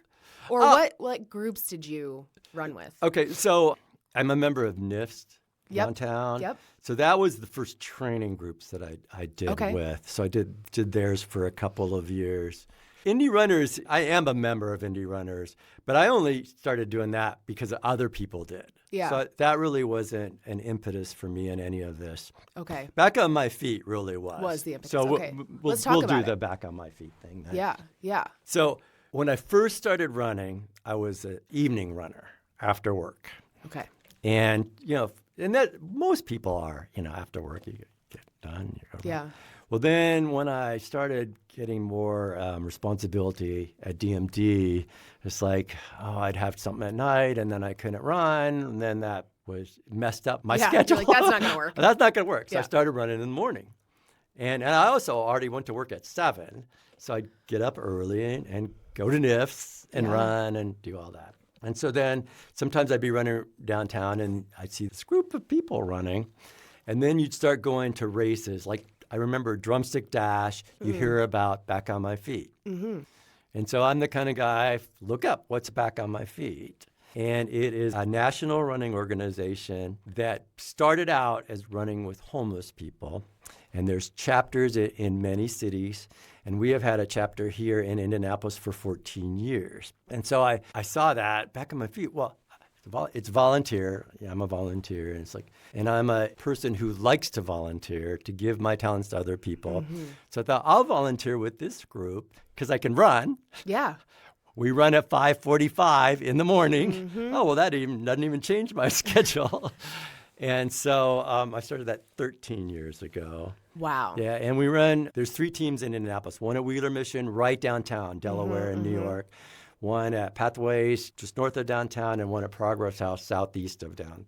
Or what groups did you run with? Okay, so I'm a member of NIFS, downtown. Yep. So that was the first training groups that I did with. So I did theirs for a couple of years. Indy Runners, I am a member of Indy Runners, but I only started doing that because other people did. Yeah. So that really wasn't an impetus for me in any of this. Okay. Back on my feet really was. Was the impetus. So Okay. we'll do the back on my feet thing then. Yeah. So when I first started running, I was an evening runner after work. Okay. And, and that most people are, after work, you get done. You go to work. Well, then when I started getting more responsibility at DMD, it's like, I'd have something at night and then I couldn't run. And then that was messed up my schedule. You're like, that's not going to work. That's not going to work. So I started running in the morning. And I also already went to work at 7. So I'd get up early and go to NIFS and run and do all that. And so then sometimes I'd be running downtown and I'd see this group of people running. And then you'd start going to races. Like I remember Drumstick Dash, you hear about Back on My Feet. Mm-hmm. And so I'm the kind of guy, look up what's Back on My Feet. And it is a national running organization that started out as running with homeless people. And there's chapters in many cities. And we have had a chapter here in Indianapolis for 14 years. And so I saw that Back on My Feet. Well, it's volunteer. Yeah, I'm a volunteer. And it's like, and I'm a person who likes to volunteer to give my talents to other people. Mm-hmm. So I thought I'll volunteer with this group because I can run. Yeah. We run at 5:45 in the morning. Mm-hmm. Oh, well, that doesn't even change my schedule. And so I started that 13 years ago. Wow. Yeah, and there's 3 teams in Indianapolis, one at Wheeler Mission, right downtown, Delaware and New York, one at Pathways, just north of downtown, and one at Progress House, southeast of downtown.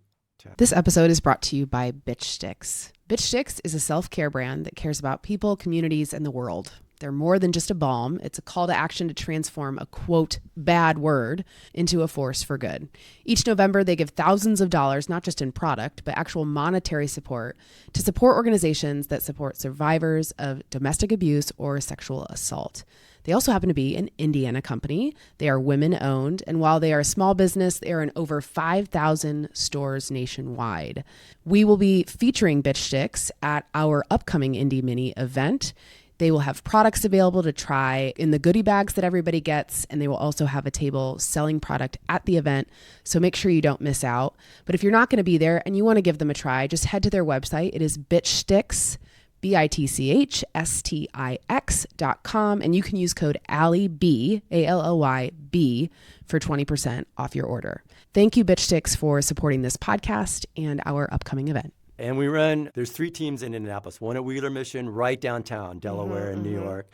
This episode is brought to you by Bitch Sticks. Bitch Sticks is a self-care brand that cares about people, communities, and the world. They're more than just a balm. It's a call to action to transform a, quote, bad word into a force for good. Each November, they give thousands of dollars, not just in product, but actual monetary support to support organizations that support survivors of domestic abuse or sexual assault. They also happen to be an Indiana company. They are women-owned, and while they are a small business, they are in over 5,000 stores nationwide. We will be featuring Bitch Sticks at our upcoming Indy Mini event. They will have products available to try in the goodie bags that everybody gets, and they will also have a table selling product at the event, so make sure you don't miss out. But if you're not going to be there and you want to give them a try, just head to their website. It is bitchsticks, bitchstix.com, and you can use code ALLYB, ALLYB, for 20% off your order. Thank you, Bitch Sticks, for supporting this podcast and our upcoming event. And there's 3 teams in Indianapolis, one at Wheeler Mission, right downtown, Delaware and New York,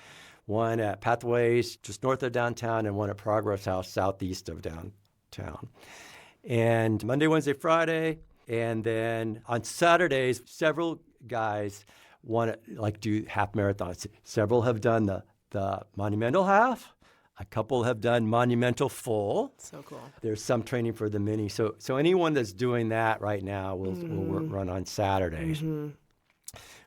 one at Pathways, just north of downtown, and one at Progress House, southeast of downtown. And Monday, Wednesday, Friday, and then on Saturdays, several guys want to do half marathons. Several have done the Monumental half. A couple have done Monumental full. So cool. There's some training for the mini. So anyone that's doing that right now will run on Saturdays. Mm-hmm.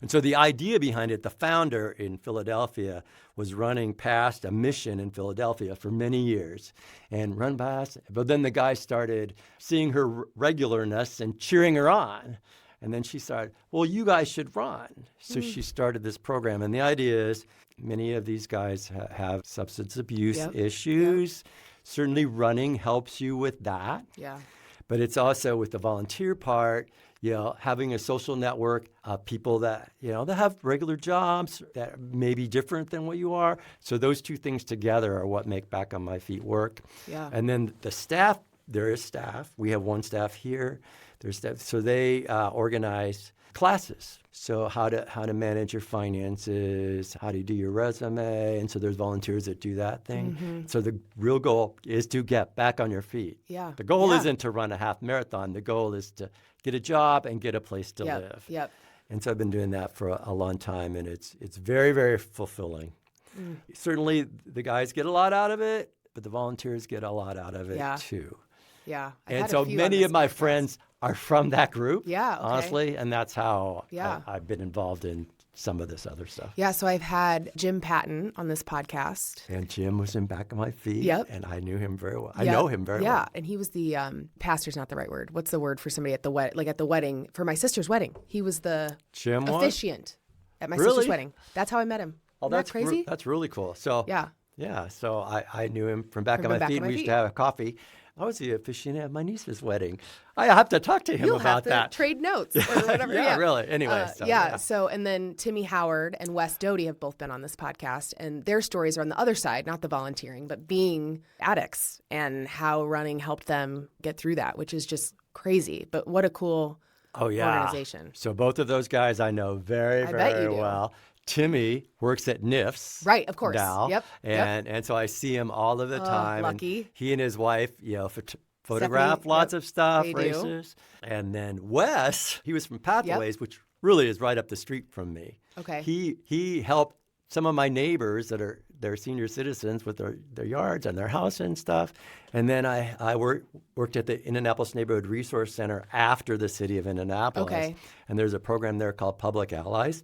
And so the idea behind it, the founder in Philadelphia was running past a mission in Philadelphia for many years and run past. But then the guy started seeing her regularness and cheering her on. And then she started, well, you guys should run. So she started this program. And the idea is many of these guys have substance abuse issues. Yep. Certainly running helps you with that. Yeah. But it's also with the volunteer part, having a social network of people that, that have regular jobs that may be different than what you are. So those 2 things together are what make Back on My Feet work. Yeah. And then the staff, there is staff. We have 1 staff here. There's staff. So they organize classes. So how to manage your finances, how to do your resume. And so there's volunteers that do that thing. Mm-hmm. So the real goal is to get back on your feet. Yeah. The goal isn't to run a half marathon. The goal is to get a job and get a place to live. Yep. And so I've been doing that for a long time, and it's very, very fulfilling. Mm. Certainly the guys get a lot out of it, but the volunteers get a lot out of it too. Yeah. And so many of my friends are from that group, honestly, and that's how I've been involved in some of this other stuff. Yeah, so I've had Jim Patton on this podcast. And Jim was in Back of My Feet. Yep. And I knew him very well. I know him very well. Yeah, and he was the pastor's not the right word. What's the word for somebody at the at the wedding for my sister's wedding? He was the Jim officiant at my sister's wedding. That's how I met him. Isn't that crazy? That's really cool. So yeah. So I knew him from Back of My Feet. We used to have coffee. I was the officiant at my niece's wedding. I have to talk to him You'll about have to trade notes or whatever. Yeah, really. Anyway. So, and then Timmy Howard and Wes Doty have both been on this podcast, and their stories are on the other side, not the volunteering, but being addicts and how running helped them get through that, which is just crazy. But what a cool organization. So both of those guys I know very, very well. Timmy works at NIFS. Right, of course. Now, Yep. And so I see him all of the time. Lucky. And he and his wife, photograph lots of stuff, they races. And then Wes, he was from Pathways, which really is right up the street from me. Okay. He helped some of my neighbors they're senior citizens with their yards and their house and stuff. And then I worked at the Indianapolis Neighborhood Resource Center after the city of Indianapolis. Okay. And there's a program there called Public Allies.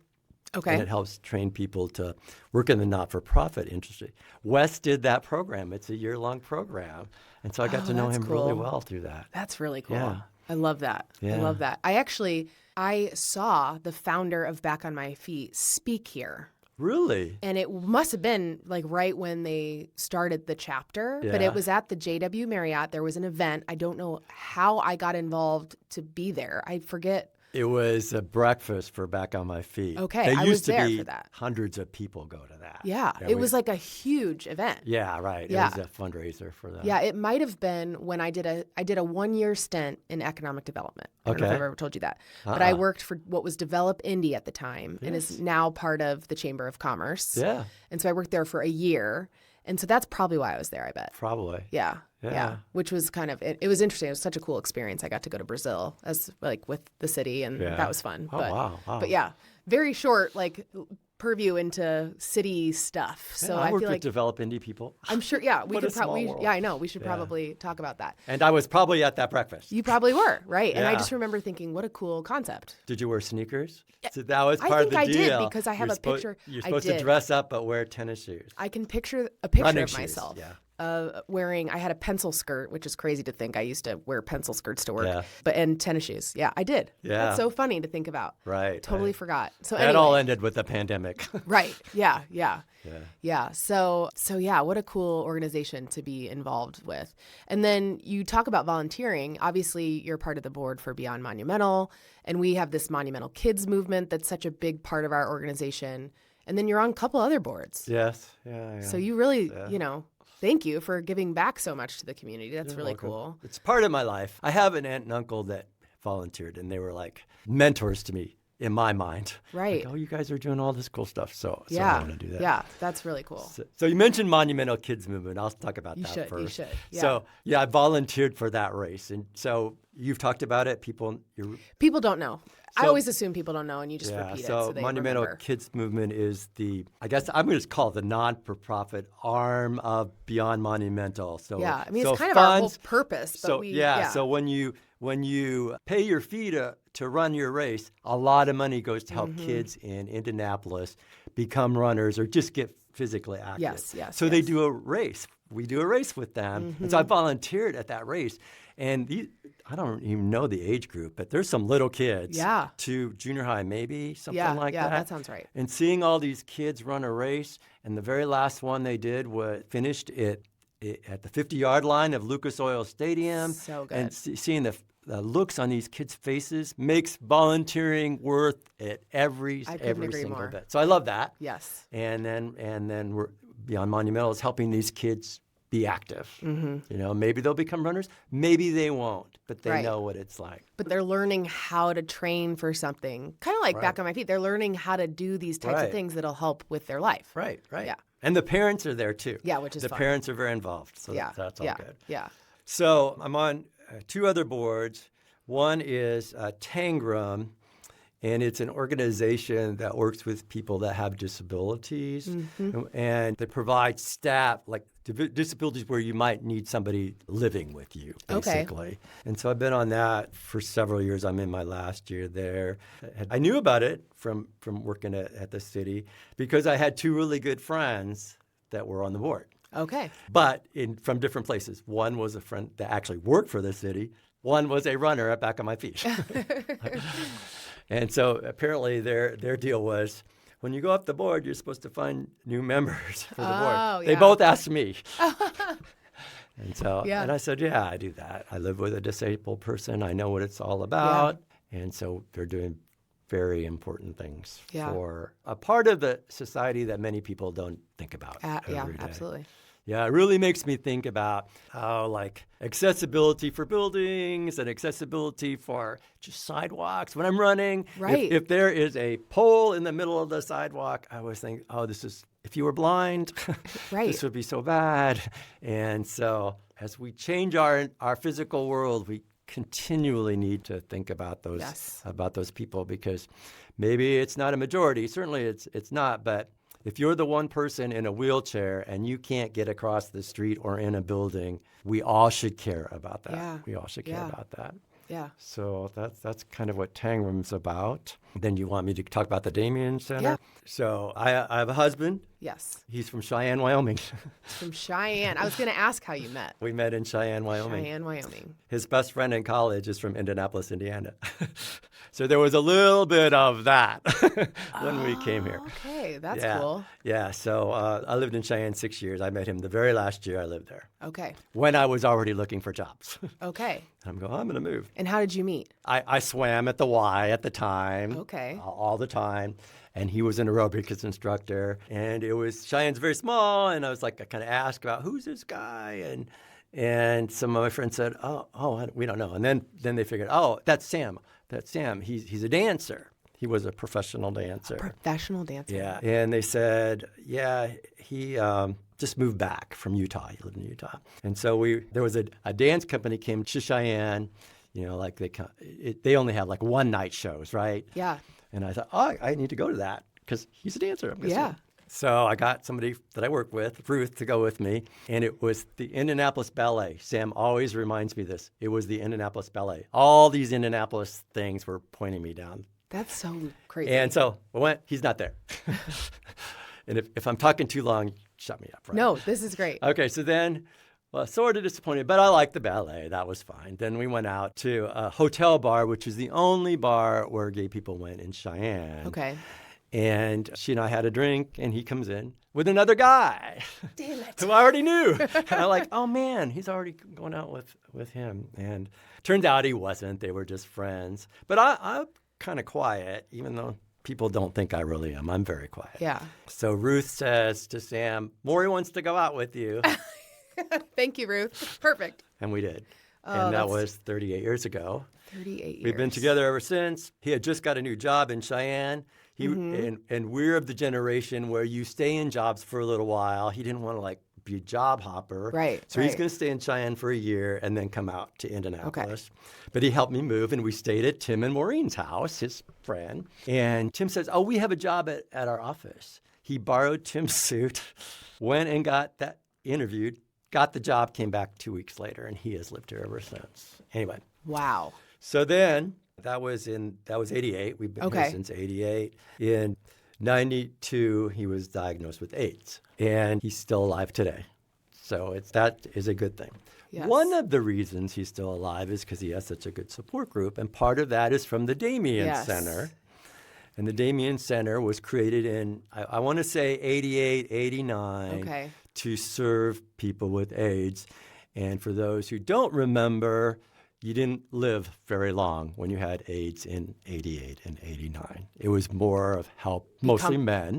Okay. And it helps train people to work in the not-for-profit industry. Wes did that program. It's a year-long program. And so I got to know him really well through that. That's really cool. Yeah. I love that. Yeah. I love that. I saw the founder of Back on My Feet speak here. Really? And it must have been like right when they started the chapter, but it was at the JW Marriott. There was an event. I don't know how I got involved to be there. I forget. It was a breakfast for Back on My Feet. Okay, I was there for that. Hundreds of people go to that. Yeah, it was like a huge event. Yeah, right. Yeah. It was a fundraiser for that. Yeah, it might have been when I did a 1-year stint in economic development. I don't know if I've ever told you that. But I worked for what was Develop Indy at the time and is now part of the Chamber of Commerce. Yeah. And so I worked there for a year. And so that's probably why I was there, I bet. Probably. Yeah. Which was kind of, it was interesting. It was such a cool experience. I got to go to Brazil with the city and that was fun. Oh, wow. But yeah, very short, purview into city stuff. So I worked feel with like Develop Indie people. I'm sure. Yeah, we What could a small probably. world. Yeah, I know. We should probably talk about that. And I was probably at that breakfast. You probably were, right? And I Yeah. just remember thinking, what a cool concept. Did you wear sneakers? So that was part of the I think deal. I did because I have a picture. You're I supposed to did. dress up but wear tennis shoes. I can picture a picture Running of shoes, myself. yeah. Wearing, I had a pencil skirt, which is crazy to think I used to wear pencil skirts to work, Yeah. and tennis shoes. Yeah, I did. Yeah. That's so funny to think about. Right. Totally forgot. So That anyway. all ended with the pandemic. Right. Yeah. So yeah, what a cool organization to be involved with. And then you talk about volunteering. Obviously, you're part of the board for Beyond Monumental, and we have this Monumental Kids movement that's such a big part of our organization. And then you're on a couple other boards. Yes. Yeah. So you really, thank you for giving back so much to the community. That's You're really welcome. cool. It's part of my life. I have an aunt and uncle that volunteered, and they were like mentors to me in my mind. Right. Like, oh, you guys are doing all this cool stuff. So I want to do that. Yeah, that's really cool. So you mentioned Monumental Kids Movement. I'll talk about that first. You should. Yeah. So I volunteered for that race, and so you've talked about it. People don't know. I always assume people don't know, and you just repeat it. So they Monumental remember. Kids Movement is I guess I'm going to call it the non-for-profit arm of Beyond Monumental. So yeah, I mean, it's kind funds, of our whole purpose. But So when you pay your fee to run your race, a lot of money goes to help kids in Indianapolis become runners or just get physically active. Yes. So they do a race. We do a race with them. And so I volunteered at that race. And I don't even know the age group, but there's some little kids to junior high, maybe something like that. Yeah, that sounds right. And seeing all these kids run a race, and the very last one they did finished it at the 50-yard line of Lucas Oil Stadium. So good. And seeing the looks on these kids' faces makes volunteering worth it every single bit. So I love that. Yes. And then we're Beyond Monumental is helping these kids be active. Maybe they'll become runners, maybe they won't, but they know what it's like. But they're learning how to train for something, kind of like Back on My Feet. They're learning how to do these types of things that'll help with their life. Right. Yeah. And the parents are there too. Yeah, which is the fun. parents are very involved, so that's all good. Yeah. So I'm on two other boards. One is Tangram, and it's an organization that works with people that have disabilities, and they provide staff, like disabilities where you might need somebody living with you, basically. Okay. And so I've been on that for several years. I'm in my last year there. I knew about it from working at the city because I had two really good friends that were on the board. Okay. But from different places. One was a friend that actually worked for the city. One was a runner at Back on My Feet. And so apparently their deal was, when you go up the board, you're supposed to find new members for the board. They both asked me. And so, and I said, yeah, I do that. I live with a disabled person. I know what it's all about. Yeah. And so they're doing very important things for a part of the society that many people don't think about every day. Absolutely. Yeah, it really makes me think about how, like, accessibility for buildings and accessibility for just sidewalks. When I'm running, if there is a pole in the middle of the sidewalk, I always think, oh, if you were blind, this would be so bad. And so as we change our physical world, we continually need to think about those people, because maybe it's not a majority. Certainly it's not, but if you're the one person in a wheelchair and you can't get across the street or in a building, we all should care about that. Yeah. We all should care about that. Yeah. So that's kind of what Tangrum's about. Then you want me to talk about the Damian Center? Yeah. So I have a husband. Yes. He's from Cheyenne, Wyoming. From Cheyenne. I was going to ask how you met. We met in Cheyenne, Wyoming. Cheyenne, Wyoming. His best friend in college is from Indianapolis, Indiana. So there was a little bit of that when we came here. Okay, that's cool. Yeah, so I lived in Cheyenne 6 years. I met him the very last year I lived there. Okay. When I was already looking for jobs. Okay. I'm going, I'm going to move. And how did you meet? I swam at the Y at the time. Okay. All the time. And he was an aerobics instructor. And Cheyenne's very small. And I was like, I kind of asked about, who's this guy? And some of my friends said, oh, we don't know. And then they figured, oh, that's Sam. That's Sam. He's a dancer. He was a professional dancer. A professional dancer. Yeah. And they said, yeah, he just moved back from Utah. He lived in Utah. And so there was a dance company came to Cheyenne. You know, like they only have like one night shows, right? Yeah. And I thought, oh, I need to go to that because he's a dancer. I'm guessing. Yeah. So I got somebody that I work with, Ruth, to go with me, and it was the Indianapolis Ballet. Sam always reminds me of this. It was the Indianapolis Ballet. All these Indianapolis things were pointing me down. That's so crazy. And so I went, he's not there. And if I'm talking too long, shut me up. Right? No, this is great. Okay, so then, sort of disappointed, but I liked the ballet. That was fine. Then we went out to a hotel bar, which is the only bar where gay people went in Cheyenne. Okay. And she and I had a drink, and he comes in with another guy. Damn it. Who I already knew. And I'm like, oh, man, he's already going out with him. And turns out he wasn't. They were just friends. But I'm kind of quiet, even though people don't think I really am. I'm very quiet. Yeah. So Ruth says to Sam, Maury wants to go out with you. Thank you, Ruth. Perfect. And we did. And that was 38 years ago. 38 years. We've been together ever since. He had just got a new job in Cheyenne. And we're of the generation where you stay in jobs for a little while. He didn't want to be a job hopper. Right. So he's going to stay in Cheyenne for a year and then come out to Indianapolis. Okay. But he helped me move, and we stayed at Tim and Maureen's house, his friend. And Tim says, oh, we have a job at our office. He borrowed Tim's suit, went and interviewed, got the job, came back 2 weeks later, and he has lived here ever since. Anyway. Wow. So then that was 88. We've been here since 88. In 92, he was diagnosed with AIDS, and he's still alive today. So that is a good thing. Yes. One of the reasons he's still alive is because he has such a good support group, and part of that is from the Damian Center. And the Damian Center was created in, I want to say 88, 89, to serve people with AIDS. And for those who don't remember, you didn't live very long when you had AIDS in 88 and 89. It was more of help, mostly men,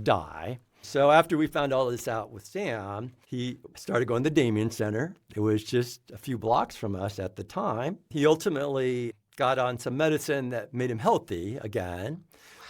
die. So after we found all this out with Sam, he started going to the Damian Center. It was just a few blocks from us at the time. He ultimately got on some medicine that made him healthy again.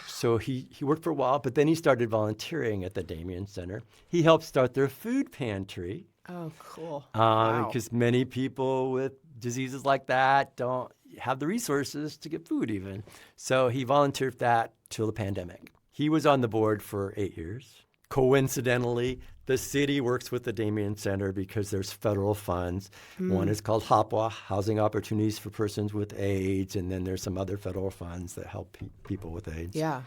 So he worked for a while, but then he started volunteering at the Damian Center. He helped start their food pantry. Oh, cool. Because many people with diseases like that don't have the resources to get food even. So he volunteered for that till the pandemic. He was on the board for 8 years. Coincidentally, the city works with the Damian Center because there's federal funds. One is called HOPWA, Housing Opportunities for Persons with AIDS, and then there's some other federal funds that help people with AIDS. Yeah.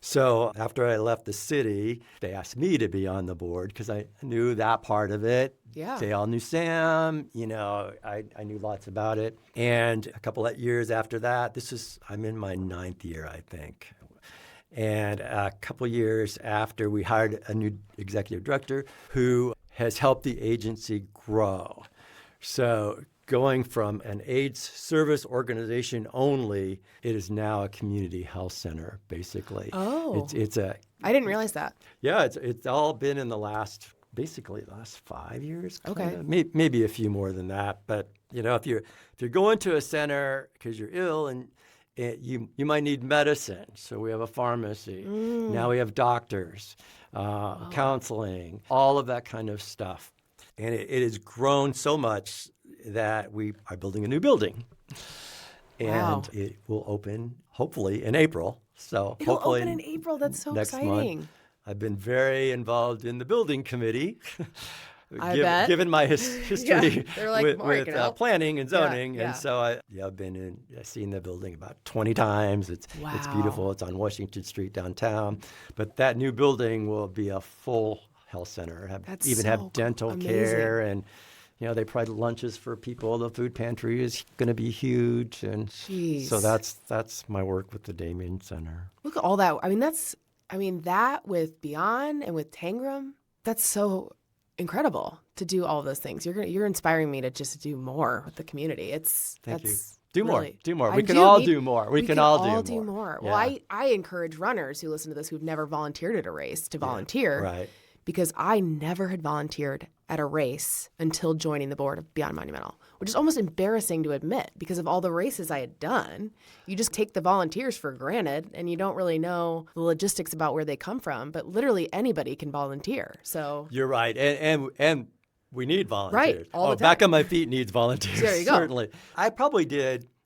So after I left the city, they asked me to be on the board because I knew that part of it. Yeah. They all knew Sam. I knew lots about it. And a couple of years after that, I'm in my 9th year, I think. And a couple years after, we hired a new executive director who has helped the agency grow. So going from an AIDS service organization only, it is now a community health center, basically. Oh. I didn't realize that. Yeah, it's all been in the last 5 years. Okay. Maybe a few more than that. But, if you're going to a center because you're ill and you might need medicine, so we have a pharmacy. Now we have doctors, counseling, all of that kind of stuff. And it has grown so much that we are building a new building. And it will open, hopefully, in April. So It'll hopefully open in April. That's so next exciting. Month. I've been very involved in the building committee. bet. Given my history They're like, with planning and zoning. Yeah. And so I've been seen the building about 20 times. It's beautiful. It's on Washington Street downtown. But that new building will be a full health center. Have dental care, and they provide lunches for people. The food pantry is going to be huge, and so that's my work with the Damian Center. Look at all that. That with Beyond and with Tangram, that's so incredible to do all of those things. You're inspiring me to just do more with the community. Thank you. Do more. We can all do more. We can all do more. Yeah. Well, I encourage runners who listen to this who've never volunteered at a race to volunteer. Right. Because I never had volunteered at a race until joining the board of Beyond Monumental, which is almost embarrassing to admit because of all the races I had done. You just take the volunteers for granted and you don't really know the logistics about where they come from, but literally anybody can volunteer. So you're right. And we need volunteers. Right, all the time. Back on My Feet needs volunteers. There you go. Certainly.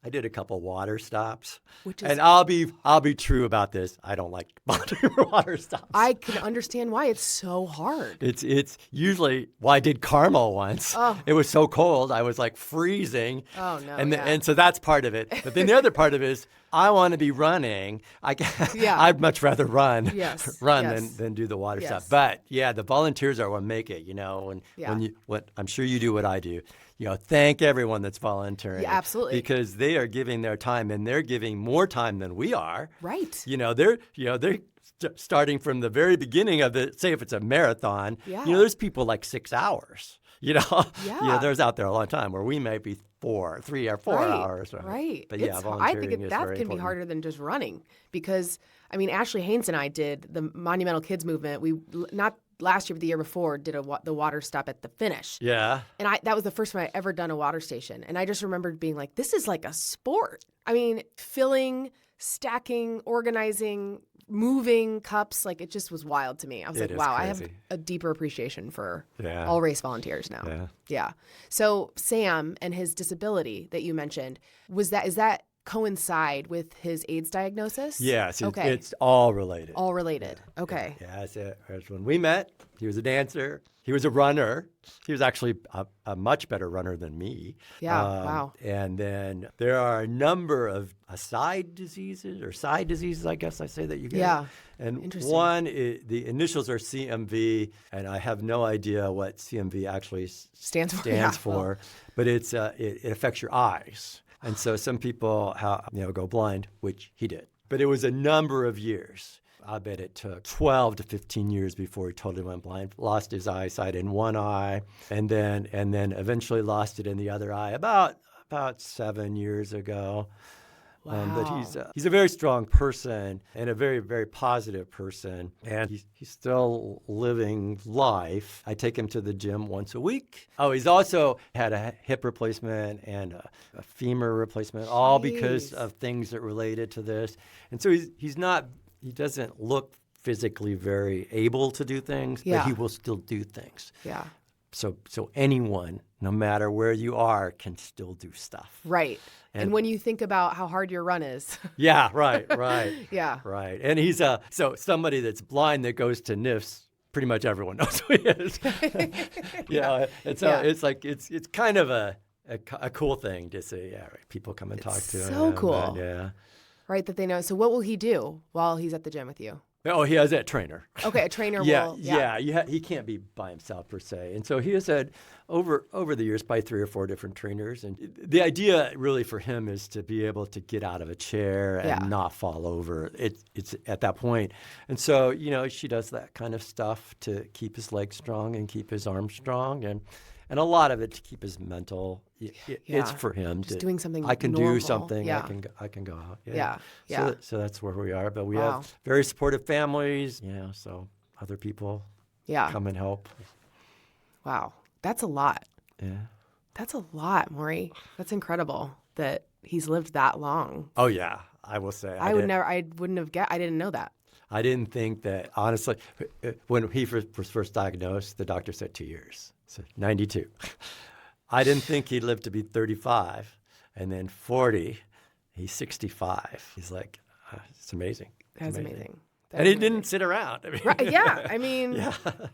I did a couple water stops. And I'll be true about this. I don't like volunteer water stops. I can understand why. It's so hard. It's usually, I did Carmel once. Oh. It was so cold. I was like freezing. Oh, no. And so that's part of it. But then the other part of it is I want to be running. I'd much rather run than do the water stop. But the volunteers are what make it, and I'm sure you do what I do. Thank everyone that's volunteering. Yeah, absolutely. Because they are giving their time, and they're giving more time than we are. Right. They're starting from the very beginning of say if it's a marathon, there's people like 6 hours. There's out there a long time where we might be 3 or 4 hours. Right. But volunteering I think that can be harder than just running because, Ashley Haynes and I did the Monumental Kids movement. We not last year, but the year before, did the water stop at the finish. Yeah. And that was the first time I ever done a water station. And I just remembered being like, this is like a sport. Filling, stacking, organizing, moving cups, it just was wild to me. I was like, wow, crazy. I have a deeper appreciation for all race volunteers now. Yeah. So Sam and his disability that you mentioned, is that coincide with his AIDS diagnosis? Yes. Okay. It's all related. All related. Okay. Yeah. When we met, he was a dancer. He was a runner. He was actually a much better runner than me. Yeah, wow. And then there are a number of side diseases, I guess I say that you get. Yeah. And one, the initials are CMV, and I have no idea what CMV actually stands for. But it affects your eyes. And so some people go blind, which he did. But it was a number of years. I bet it took 12 to 15 years before he totally went blind, lost his eyesight in one eye, and then eventually lost it in the other eye about 7 years ago. Wow. But he's a very strong person and a very, very positive person. And he's still living life. I take him to the gym once a week. Oh, he's also had a hip replacement and a femur replacement, all because of things that related to this. And so he doesn't look physically very able to do things, but he will still do things. Yeah. So anyone, no matter where you are, can still do stuff. Right. And when you think about how hard your run is. Yeah, right. Yeah. Right. And he's so somebody that's blind that goes to NIFS pretty much everyone knows who he is. It's like it's kind of a cool thing to see. Yeah, right. People come and talk to him. So cool. And, yeah. Right, that they know. So what will he do while he's at the gym with you? Oh, he has that trainer. Okay, a trainer will. He can't be by himself per se. And so he has had over the years probably 3 or 4 different trainers. And the idea really for him is to be able to get out of a chair and not fall over. It's at that point. And so, she does that kind of stuff to keep his legs strong and keep his arms strong and a lot of it to keep his mental. It's for him. Just doing something I can normal. do something. Yeah. I can go out. Yeah. So that's where we are. But we have very supportive families. So other people come and help. Wow. That's a lot. Yeah. That's a lot, Maury. That's incredible that he's lived that long. Oh, yeah. I will say. I didn't know that. I didn't think that, honestly, when he was first diagnosed, the doctor said 2 years. So 92. I didn't think he'd live to be 35. And then 40, he's 65. He's like, it's amazing. That's amazing. And he didn't sit around. Right, yeah. I mean,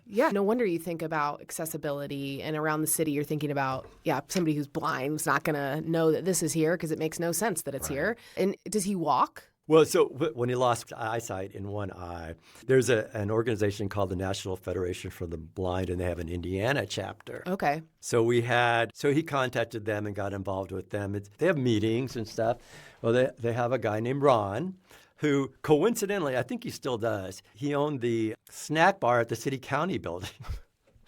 yeah. No wonder you think about accessibility, and around the city you're thinking about, somebody who's blind is not going to know that this is here because it makes no sense that it's here. And does he walk? Well, so when he lost eyesight in one eye, there's an organization called the National Federation for the Blind, and they have an Indiana chapter. Okay. So he contacted them and got involved with them. They have meetings and stuff. Well, they have a guy named Ron, who coincidentally, I think he still does. He owned the snack bar at the city county building.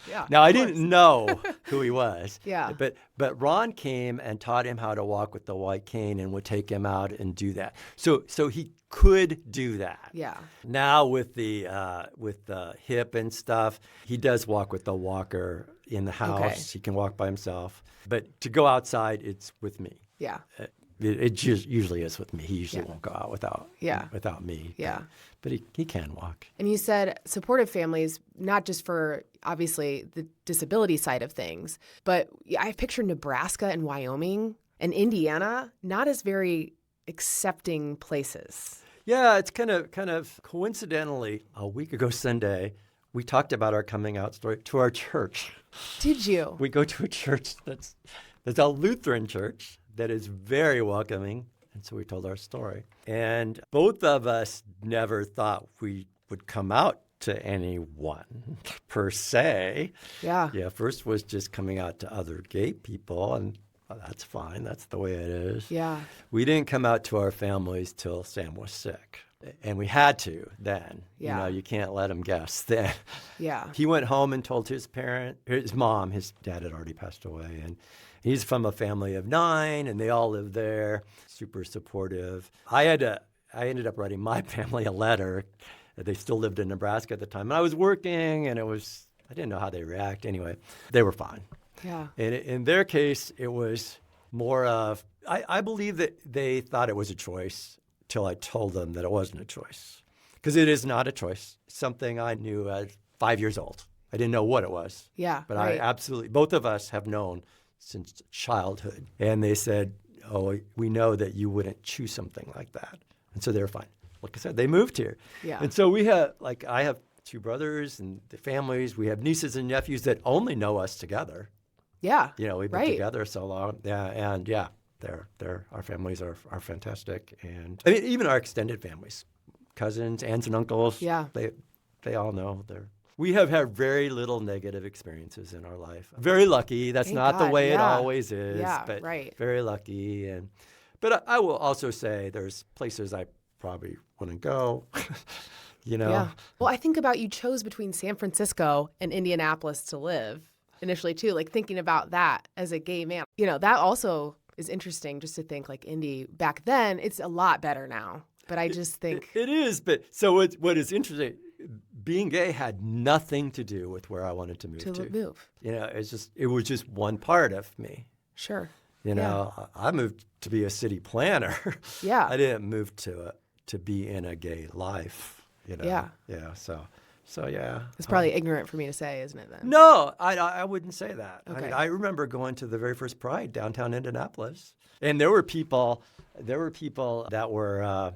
Yeah. Now, I didn't know who he was. Yeah. But Ron came and taught him how to walk with the white cane and would take him out and do that. So he could do that. Yeah. Now with the hip and stuff, he does walk with the walker in the house. Okay. He can walk by himself. But to go outside, it's with me. Yeah. It just usually is with me. He usually won't go out without me. Yeah. But he can walk. And you said supportive families, not just for, obviously, the disability side of things, but I picture Nebraska and Wyoming and Indiana not as very accepting places. Yeah, it's kind of coincidentally, a week ago Sunday, we talked about our coming out story to our church. Did you? We go to a church that's a Lutheran church that is very welcoming. And so we told our story. And both of us never thought we would come out to anyone per se. Yeah. Yeah, first was just coming out to other gay people, and that's fine. That's the way it is. Yeah. We didn't come out to our families till Sam was sick. And we had to then. Yeah. You can't let him guess then. Yeah. He went home and told his mom, his dad had already passed away, and he's from a family of 9, and they all live there, super supportive. I ended up writing my family a letter. They still lived in Nebraska at the time. And I was working, and I didn't know how they react. Anyway, they were fine. Yeah. And in their case, it was more of, I believe that they thought it was a choice till I told them that it wasn't a choice. Because it is not a choice. Something I knew at 5 years old. I didn't know what it was. Yeah. But right. I absolutely, both of us have known since childhood. And they said, we know that you wouldn't choose something like that. And so they were fine. Like I said, they moved here. Yeah. And so I have 2 brothers and the families. We have nieces and nephews that only know us together. Yeah. We've been together so long. Yeah. And our families are fantastic. And I mean, even our extended families, cousins, aunts and uncles. Yeah. They all know we have had very little negative experiences in our life. Very lucky. That's Thank not God. the way it Yeah. always is. Yeah, but right. very lucky. But I will also say there's places I probably wouldn't go. Yeah. Well, I think about you chose between San Francisco and Indianapolis to live initially too. Like thinking about that as a gay man, that also is interesting just to think like Indy back then. It's a lot better now. But I just think it is. But so what is interesting, being gay had nothing to do with where I wanted to move. It was just one part of me. Sure. I moved to be a city planner. Yeah. I didn't move to be in a gay life. Yeah. Yeah. So yeah. It's probably ignorant for me to say, isn't it then? No, I wouldn't say that. Okay. I mean, I remember going to the very first Pride downtown Indianapolis, and there were people that were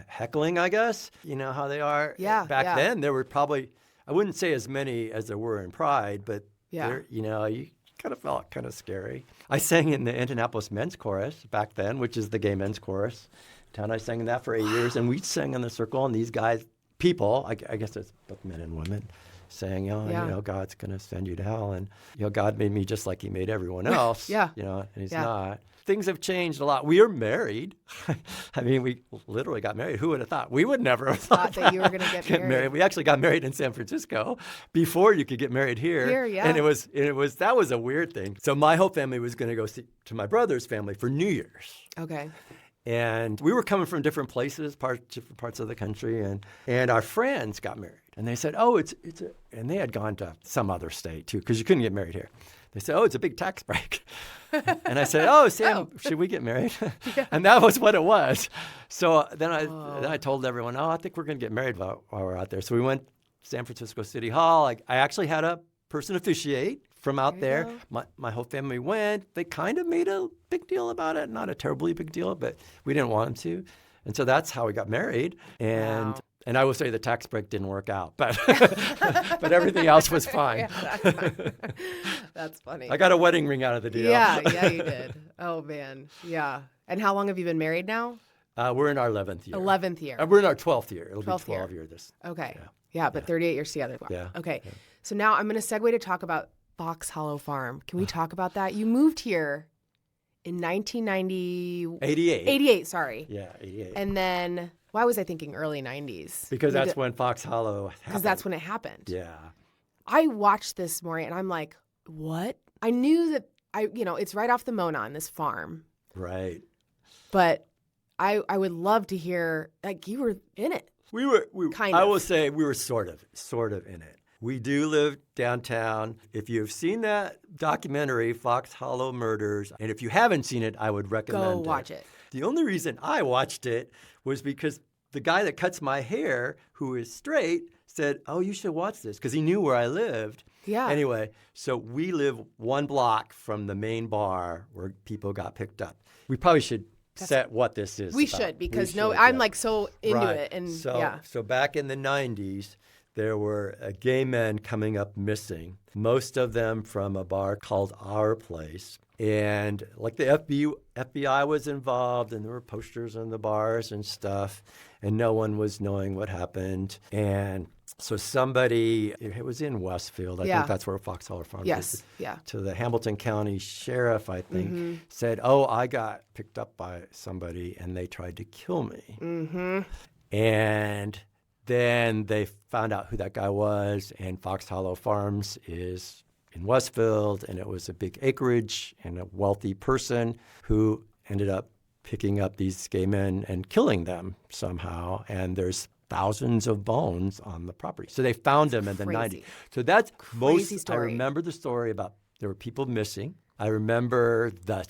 heckling, I guess. You know how they are. Yeah. Back then, there were probably I wouldn't say as many as there were in Pride, but Yeah. you kind of felt kind of scary. I sang in the Indianapolis men's chorus back then, which is the gay men's chorus. I sang in that for 8 years, and we sang in the circle, and these guys, people, I guess it's both men and women, saying, God's going to send you to hell, and God made me just like he made everyone else, and he's not. Things have changed a lot. We are married. I mean, we literally got married. Who would have thought? We would never have thought that you were going to get married. We actually got married in San Francisco before you could get married here. And that was a weird thing. So my whole family was going to go see to my brother's family for New Year's. Okay. And we were coming from different places, different parts of the country, and our friends got married. And they said, and they had gone to some other state too, because you couldn't get married here. They said, it's a big tax break. And I said, Sam, should we get married? And that was what it was. So then I told everyone, I think we're going to get married while we're out there. So we went to San Francisco City Hall. I actually had a person officiate from out there. My whole family went. They kind of made a big deal about it. Not a terribly big deal, but we didn't want them to. And so that's how we got married. And I will say the tax break didn't work out, but but everything else was fine. That's funny. I got a wedding ring out of the deal. Yeah, you did. Oh, man. Yeah. And how long have you been married now? We're in our 11th year. 11th year. We're in our 12th year. It'll be 12 year this. Okay. Yeah, but 38 years together. Wow. Yeah. Okay. Yeah. So now I'm going to segue to talk about Fox Hollow Farm. Can we talk about that? You moved here in 1990... 88. 88, sorry. Yeah, 88. And then... Why was I thinking early 90s? Because that's when Fox Hollow happened. Because that's when it happened. Yeah. I watched this, Maury, and I'm like, what? I knew that, it's right off the Monon, this farm. Right. But I would love to hear, you were in it. We were kind of. I will say we were sort of in it. We do live downtown. If you've seen that documentary, Fox Hollow Murders, and if you haven't seen it, I would recommend it. Go watch it. The only reason I watched it was because the guy that cuts my hair, who is straight, said, you should watch this, because he knew where I lived. Yeah. Anyway, so we live 1 block from the main bar where people got picked up. We probably should set what this is We about. should, because I'm so into it. And So back in the 90s, there were gay men coming up missing, most of them from a bar called Our Place. And the FBI was involved, and there were posters on the bars and stuff, and no one was knowing what happened. And so it was in Westfield. I think that's where Fox Hollow Farm is. Yeah. To the Hamilton County Sheriff, I think, said, I got picked up by somebody, and they tried to kill me. Mm-hmm. And then they found out who that guy was, and Fox Hollow Farms is in Westfield, and it was a big acreage and a wealthy person who ended up picking up these gay men and killing them somehow. And there's thousands of bones on the property. So they found them in the 90s. So that's crazy story. I remember the story about there were people missing. I remember the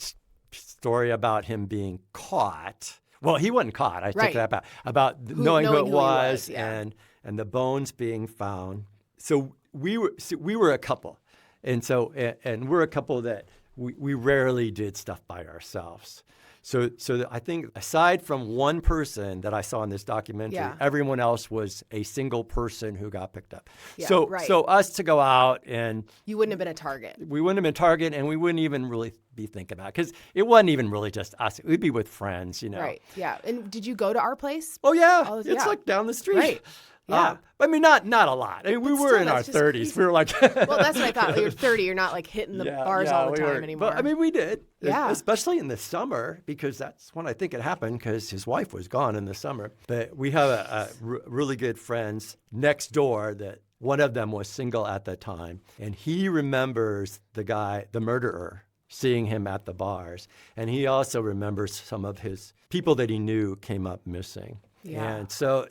story about him being caught. Well, he wasn't caught. I take that back. About knowing who it was, and the bones being found. So we were a couple. And so, and we're a couple that we rarely did stuff by ourselves. So I think aside from one person that I saw in this documentary, everyone else was a single person who got picked up. Yeah, so us to go out and... You wouldn't have been a target. We wouldn't have been a target, and we wouldn't even really be thinking about it, because it wasn't even really just us. We'd be with friends, Right, yeah. And did you go to Our Place? Oh, yeah. It's like down the street. Right. Yeah. I mean, not a lot. I mean, we were in our 30s. Crazy. We were like... Well, that's what I thought. You're 30. You're not hitting the bars all the time anymore. But, I mean, we did. Yeah. Especially in the summer, because that's when I think it happened, because his wife was gone in the summer. But we have a really good friends next door that one of them was single at the time. And he remembers the murderer, seeing him at the bars. And he also remembers some of his people that he knew came up missing. Yeah. And so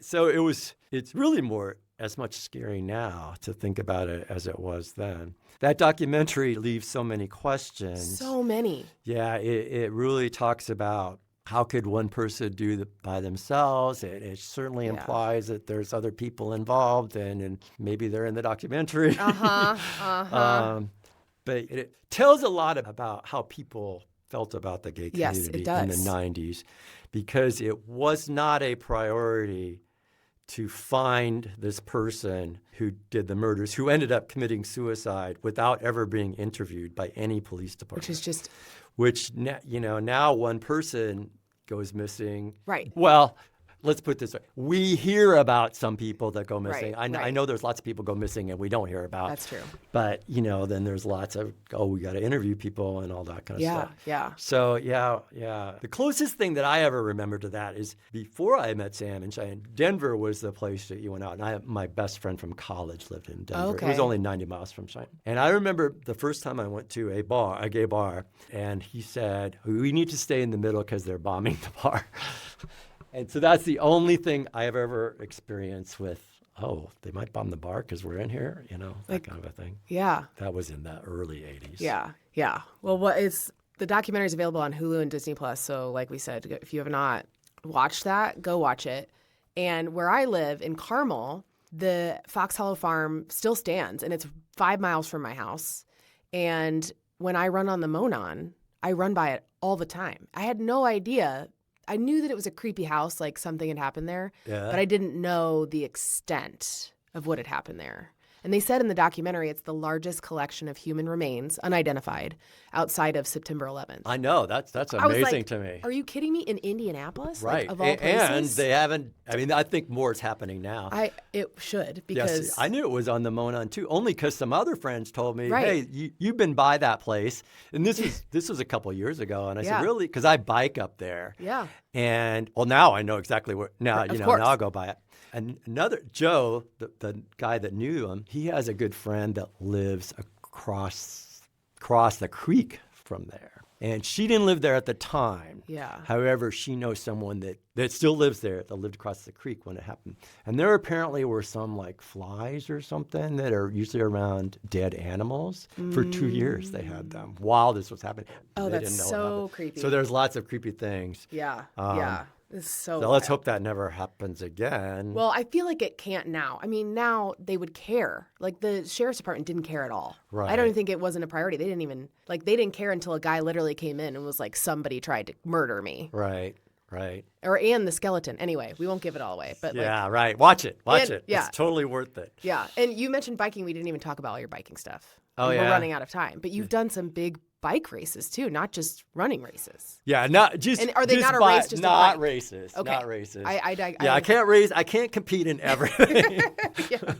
it's really as much scary now to think about it as it was then. That documentary leaves so many questions. So many. Yeah, it really talks about how could one person do it by themselves. It certainly implies that there's other people involved, and maybe they're in the documentary. But it tells a lot about how people felt about the gay community in the 90s, because it was not a priority to find this person who did the murders, who ended up committing suicide without ever being interviewed by any police department. Which is just... now one person goes missing. Right. Well, let's put it this way. We hear about some people that go missing. Right, I know there's lots of people go missing and we don't hear about. That's true. But, then there's lots of, we got to interview people and all that kind of stuff. Yeah. So, yeah. The closest thing that I ever remember to that is before I met Sam in Cheyenne, Denver was the place that you went out. And my best friend from college lived in Denver. Okay. It was only 90 miles from Cheyenne. And I remember the first time I went to a gay bar, and he said, we need to stay in the middle because they're bombing the bar. And so that's the only thing I've ever experienced with, they might bomb the bar because we're in here, that kind of a thing. Yeah. That was in the early 80s. Yeah. Well, the documentary is available on Hulu and Disney Plus. So like we said, if you have not watched that, go watch it. And where I live in Carmel, the Fox Hollow Farm still stands, and it's 5 miles from my house. And when I run on the Monon, I run by it all the time. I had no idea. I knew that it was a creepy house, like something had happened there, but I didn't know the extent of what had happened there. And they said in the documentary it's the largest collection of human remains, unidentified, outside of September 11th. I know. That's amazing to me. Are you kidding me? In Indianapolis? Right. Of all places? And they haven't, I think more is happening now. It should, because... Yes, I knew it was on the Monon too, only because some other friends told me, hey, you've been by that place. And this was a couple years ago. And I said, really? Because I bike up there. Yeah. And, now I know exactly where, now I'll go by it. And Joe, the guy that knew him, he has a good friend that lives across the creek from there. And she didn't live there at the time. Yeah. However, she knows someone that still lives there, that lived across the creek when it happened. And there apparently were some like flies or something that are usually around dead animals. For 2 years they had them while this was happening. Oh, they that's didn't know so about it. creepy. So there's lots of creepy things. Yeah. It's so let's hope that never happens again. Well, I feel like it can't now. I mean, now they would care. Like the sheriff's department didn't care at all. Right. I don't even think it wasn't a priority. They didn't care until a guy literally came in and was like, somebody tried to murder me. Right. And the skeleton. Anyway, we won't give it all away. But right. Watch it. Yeah. It's totally worth it. Yeah. And you mentioned biking. We didn't even talk about all your biking stuff. Oh, We're running out of time. But you've done some big bike races too, not just running races. Yeah, not just. And are they just not a race? Just not a bike? races. Okay. Not races. I can't race. I can't compete in everything. Yeah.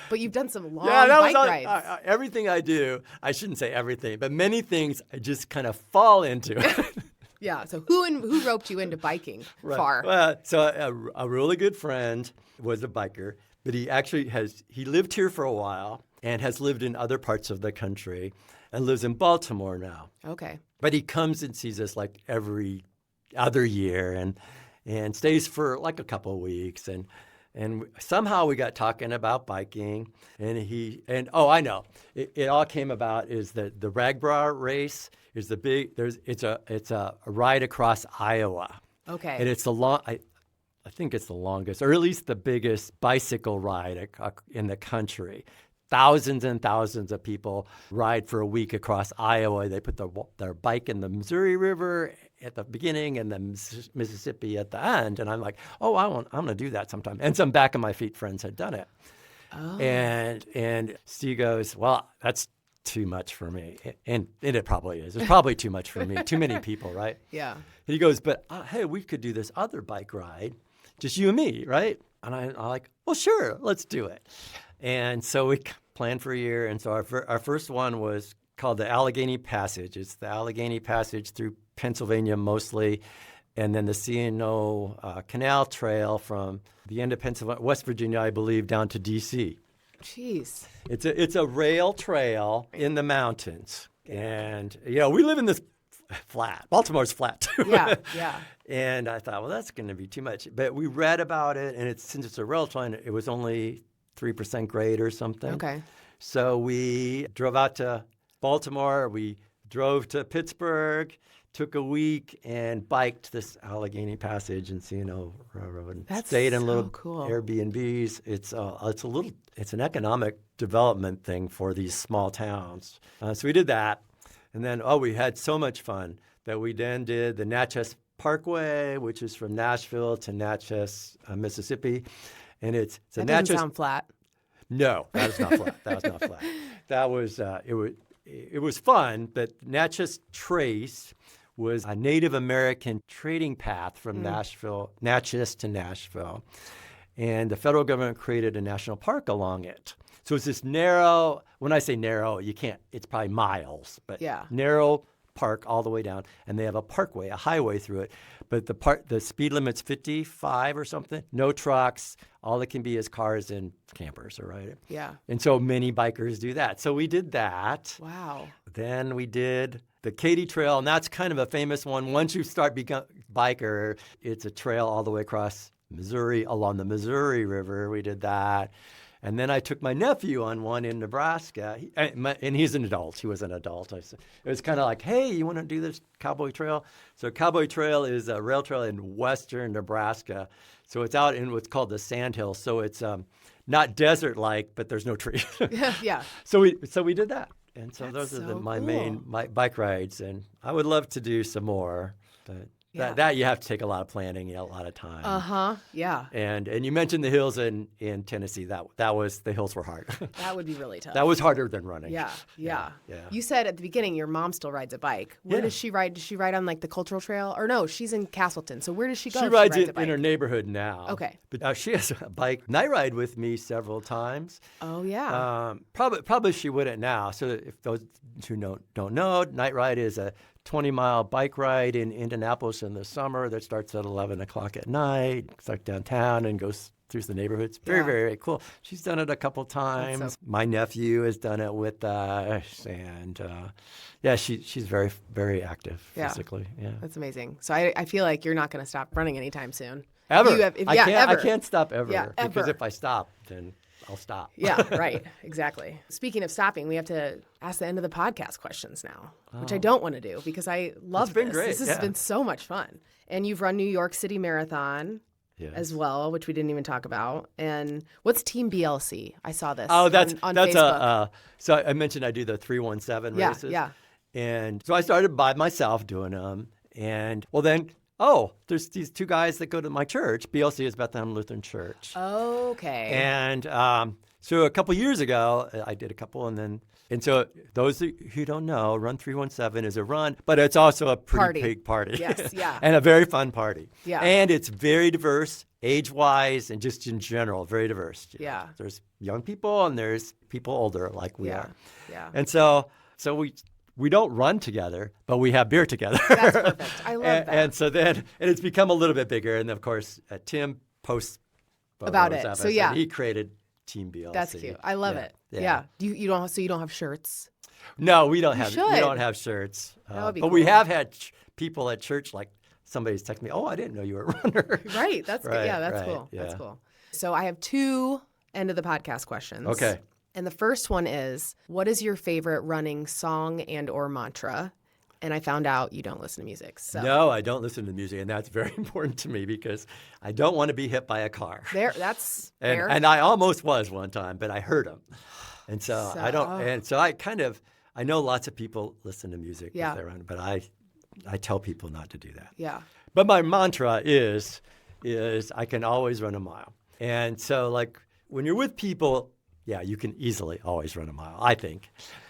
But you've done some long bike rides. Everything I do, I shouldn't say everything, but many things I just kind of fall into. Yeah. So who roped you into biking far? Well, so a really good friend was a biker, but he lived here for a while and has lived in other parts of the country and lives in Baltimore now. Okay. But he comes and sees us like every other year and stays for like a couple of weeks. And somehow we got talking about biking. And I know. It all came about is that the Ragbra race is it's a ride across Iowa. Okay. And it's I think it's the longest, or at least the biggest bicycle ride in the country. Thousands and thousands of people ride for a week across Iowa. They put their bike in the Missouri River at the beginning and the Mississippi at the end. And I'm like, I'm going to do that sometime. And some back of my feet friends had done it. Oh. And Steve goes, well, that's too much for me. And it probably is. It's probably too much for me. Too many people, right? Yeah. And he goes, but hey, we could do this other bike ride, just you and me, right? And I'm like, well, sure, let's do it. And so we planned for a year. And so our first one was called the Allegheny Passage. It's the Allegheny Passage through Pennsylvania mostly, and then the CNO Canal Trail from the end of Pennsylvania, West Virginia, I believe, down to D.C. Jeez. It's a rail trail in the mountains. And, we live in this flat. Baltimore's flat, too. Yeah. And I thought, well, that's going to be too much. But we read about it, and since it's a rail trail, it was only 3% grade or something. Okay. So we drove out to Baltimore. We drove to Pittsburgh, took a week, and biked this Allegheny Passage and CNO Railroad. That's stayed in little cool. Airbnbs. It's an economic development thing for these small towns. So we did that, and then we had so much fun that we then did the Natchez Parkway, which is from Nashville to Natchez, Mississippi. And it's a That Natchez. doesn't sound flat. No, that was not flat. That was not flat. That was it was fun. But Natchez Trace was a Native American trading path from Natchez to Nashville, and the federal government created a national park along it. So it's this narrow. When I say narrow, you can't. It's probably miles, but narrow park all the way down, and they have a parkway, a highway through it. But the speed limit's 55 or something. No trucks. All it can be is cars and campers, right? Yeah. And so many bikers do that. So we did that. Wow. Then we did the Katy Trail, and that's kind of a famous one. Once you start become biker, it's a trail all the way across Missouri, along the Missouri River. We did that. And then I took my nephew on one in Nebraska, and he's an adult. He was an adult. It was kind of like, hey, you want to do this Cowboy Trail? So Cowboy Trail is a rail trail in western Nebraska. So it's out in what's called the Sandhills. So it's not desert-like, but there's no trees. Yeah. So we did that. And so That's those are so my cool. main bike rides. And I would love to do some more, but that you have to take a lot of planning, a lot of time. Yeah. And you mentioned the hills in Tennessee. That was the hills were hard. That would be really tough. That was harder than running. Yeah. You said at the beginning your mom still rides a bike. Where does she ride? Does she ride on like the Cultural Trail? Or no, she's in Castleton. So where does she go? She rides it in her neighborhood now. Okay. But she has a bike night ride with me several times. Oh yeah. Probably she wouldn't now. So if those who don't know, night ride is a 20-mile bike ride in Indianapolis in the summer that starts at 11 o'clock at night, starts downtown and goes through the neighborhoods. Very, very cool. She's done it a couple times. My nephew has done it with us. And, she's very, very active physically. Yeah. That's amazing. So I feel like you're not going to stop running anytime soon. Ever. Ever. I can't stop ever. Yeah, ever. Because if I stop, then I'll stop. Yeah, right. Exactly. Speaking of stopping, we have to ask the end of the podcast questions now, which I don't want to do because I love this. It's been great. This has been so much fun. And you've run New York City Marathon as well, which we didn't even talk about. And what's Team BLC? I saw this on Facebook. So I mentioned I do the 317 races. Yeah. And so I started by myself doing them. And there's these two guys that go to my church. BLC is Bethlehem Lutheran Church. Okay. And so a couple years ago, I did a couple, and so those who don't know, Run 317 is a run, but it's also a pretty big party. Yes, yeah. And a very fun party. Yeah. And it's very diverse, age-wise, and just in general, very diverse. Yeah. There's young people and there's people older like we are. Yeah. And so we don't run together, but we have beer together. That's perfect. I love that. And so then it's become a little bit bigger. And of course, Tim posts about it. Of so us, yeah, and he created Team BLC. That's cute. I love it. Yeah. You don't have shirts? No, we don't have. should. We don't have shirts. That would be but cool. we have had people at church, like somebody's texting me, "Oh, I didn't know you were a runner." Right. That's good. Yeah. That's cool. Yeah. That's cool. So I have two end of the podcast questions. Okay. And the first one is, what is your favorite running song and or mantra? And I found out you don't listen to music. So. No, I don't listen to music, and that's very important to me because I don't want to be hit by a car. That's fair. And I almost was one time, but I heard them. And so I don't. And so I know lots of people listen to music if they run, but I tell people not to do that. Yeah. But my mantra is I can always run a mile. And so like when you're with people, you can easily always run a mile, I think.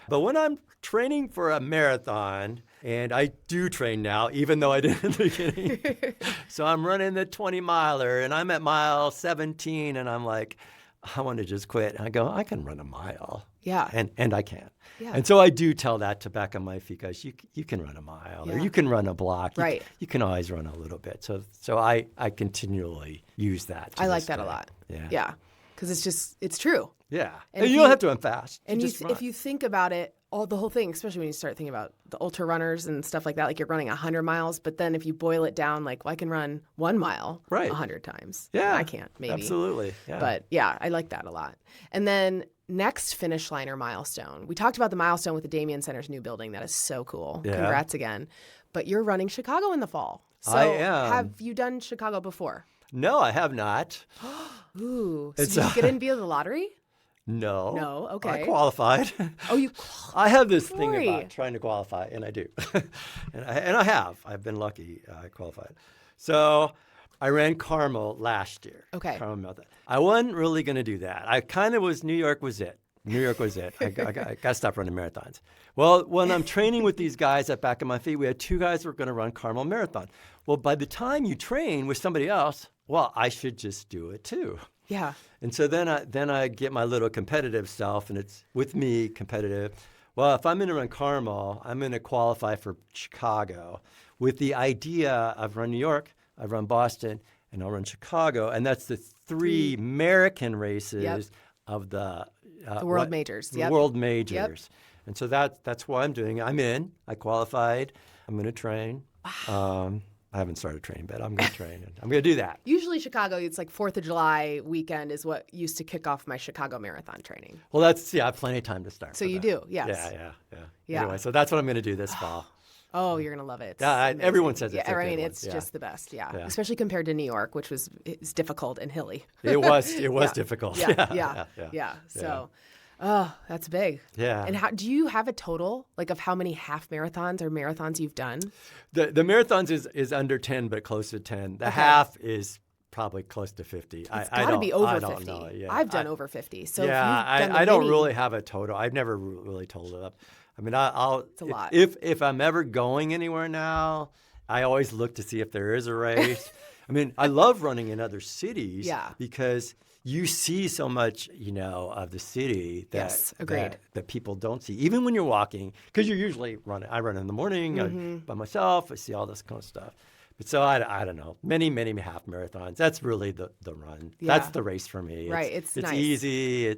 But when I'm training for a marathon, and I do train now, even though I didn't in the beginning. So I'm running the 20-miler, and I'm at mile 17, and I'm like, I want to just quit. And I go, I can run a mile. Yeah. And I can. Yeah. And so I do tell that to back on my feet, guys, you can run a mile, or you can run a block. Right. You can always run a little bit. So I continually use that. I like that a lot. Yeah. Yeah. Because it's true. Yeah. And you don't have to run fast. And if you think about it, the whole thing, especially when you start thinking about the ultra runners and stuff like that, like you're running 100 miles, but then if you boil it down, like, I can run 1 mile 100 times. Yeah. I can't, maybe. Absolutely. Yeah. But I like that a lot. And then next finish line or milestone. We talked about the milestone with the Damian Center's new building. That is so cool. Yeah. Congrats again. But you're running Chicago in the fall. So I am. Have you done Chicago before? No, I have not. Ooh. So did you get in via the lottery? No. No, okay. I qualified. Oh, you I have this thing about trying to qualify, and I do. and I have. I've been lucky. I qualified. So, I ran Carmel last year. Okay. Carmel Marathon. I wasn't really going to do that. I kind of was, New York was it. I got to stop running marathons. Well, when I'm training with these guys at Back of My Feet, we had 2 guys who were going to run Carmel Marathon. Well, by the time you train with somebody else, well, I should just do it too. Yeah. And so then I get my little competitive self, and it's with me competitive. Well, if I'm going to run Carmel, I'm going to qualify for Chicago with the idea of run New York, I've run Boston, and I'll run Chicago. And that's the 3 American races of the world majors. The world majors. And so that's why I'm doing it. I'm in. I qualified. I'm going to train. Wow. I haven't started training, but I'm going to train. And I'm going to do that. Usually Chicago, it's like 4th of July weekend is what used to kick off my Chicago Marathon training. Well, I have plenty of time to start. So you do, yes. Yeah. Anyway, so that's what I'm going to do this fall. Oh, you're going to love it. Everyone says it's it's just the best, especially compared to New York, which was difficult and hilly. It was difficult. Yeah. So, that's big. Yeah. And do you have a total, like, of how many half marathons or marathons you've done? The marathons is under 10, but close to 10. The half is probably close to 50. It's got to be over 50. Know. Yeah. I've done over 50. So I don't really have a total. I've never really totaled it up. I mean, it's a lot. If I'm ever going anywhere now, I always look to see if there is a race. I mean, I love running in other cities because you see so much, of the city that people don't see, even when you're walking, because you're usually running. I run in the morning by myself. I see all this kind of stuff. But so I don't know, many half marathons. That's really the run. Yeah. That's the race for me. Right. It's nice. Easy.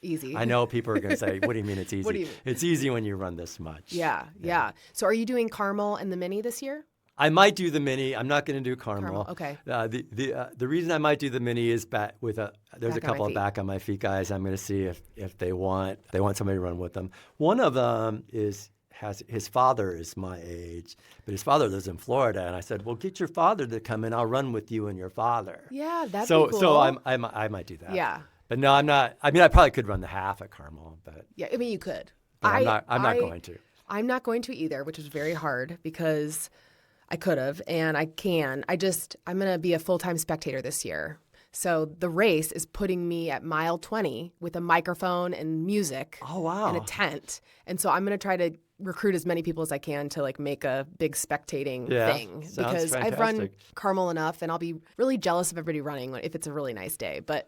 Easy. I know people are going to say, "What do you mean it's easy?" What do you mean? It's easy when you run this much. Yeah. So are you doing Carmel and the Mini this year? I might do the Mini. I'm not going to do Carmel. Okay. The reason I might do the Mini is there's a couple of Back on My Feet guys. I'm going to see if they want somebody to run with them. One of them has his father is my age, but his father lives in Florida, and I said, "Well, get your father to come, and I'll run with you and your father." Yeah, that'd be cool. So I might do that. Yeah. But no, I'm not. I mean, I probably could run the half at Carmel, but yeah, I mean, you could. I'm not going to. I'm not going to either, which is very hard because I could have, and I can. I'm going to be a full-time spectator this year. So the race is putting me at mile 20 with a microphone and music. Oh, wow. And a tent. And so I'm going to try to recruit as many people as I can to make a big spectating thing. Because fantastic. I've run Carmel enough, and I'll be really jealous of everybody running if it's a really nice day. But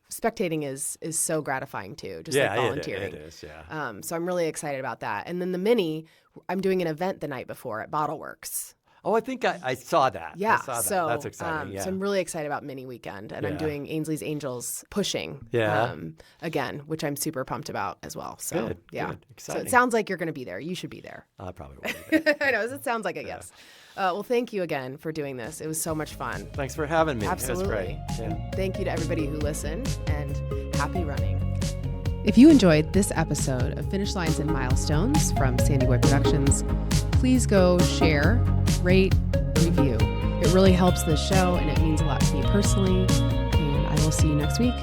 spectating is so gratifying too, just like volunteering. It is, yeah. So I'm really excited about that. And then the Mini, I'm doing an event the night before at Bottle Works. Oh, I think I saw that. Yeah, I saw that. So that's exciting. So I'm really excited about Mini Weekend, and I'm doing Ainsley's Angels pushing again, which I'm super pumped about as well. So good, exciting. So it sounds like you're going to be there. You should be there. I probably will be there. I know it sounds like it. Yes. Well, thank you again for doing this. It was so much fun. Thanks for having me. Absolutely. It was great. Yeah. And thank you to everybody who listened, and happy running. If you enjoyed this episode of Finish Lines and Milestones from Sandy Boy Productions, please go share, rate, review. It really helps the show, and it means a lot to me personally. And I will see you next week.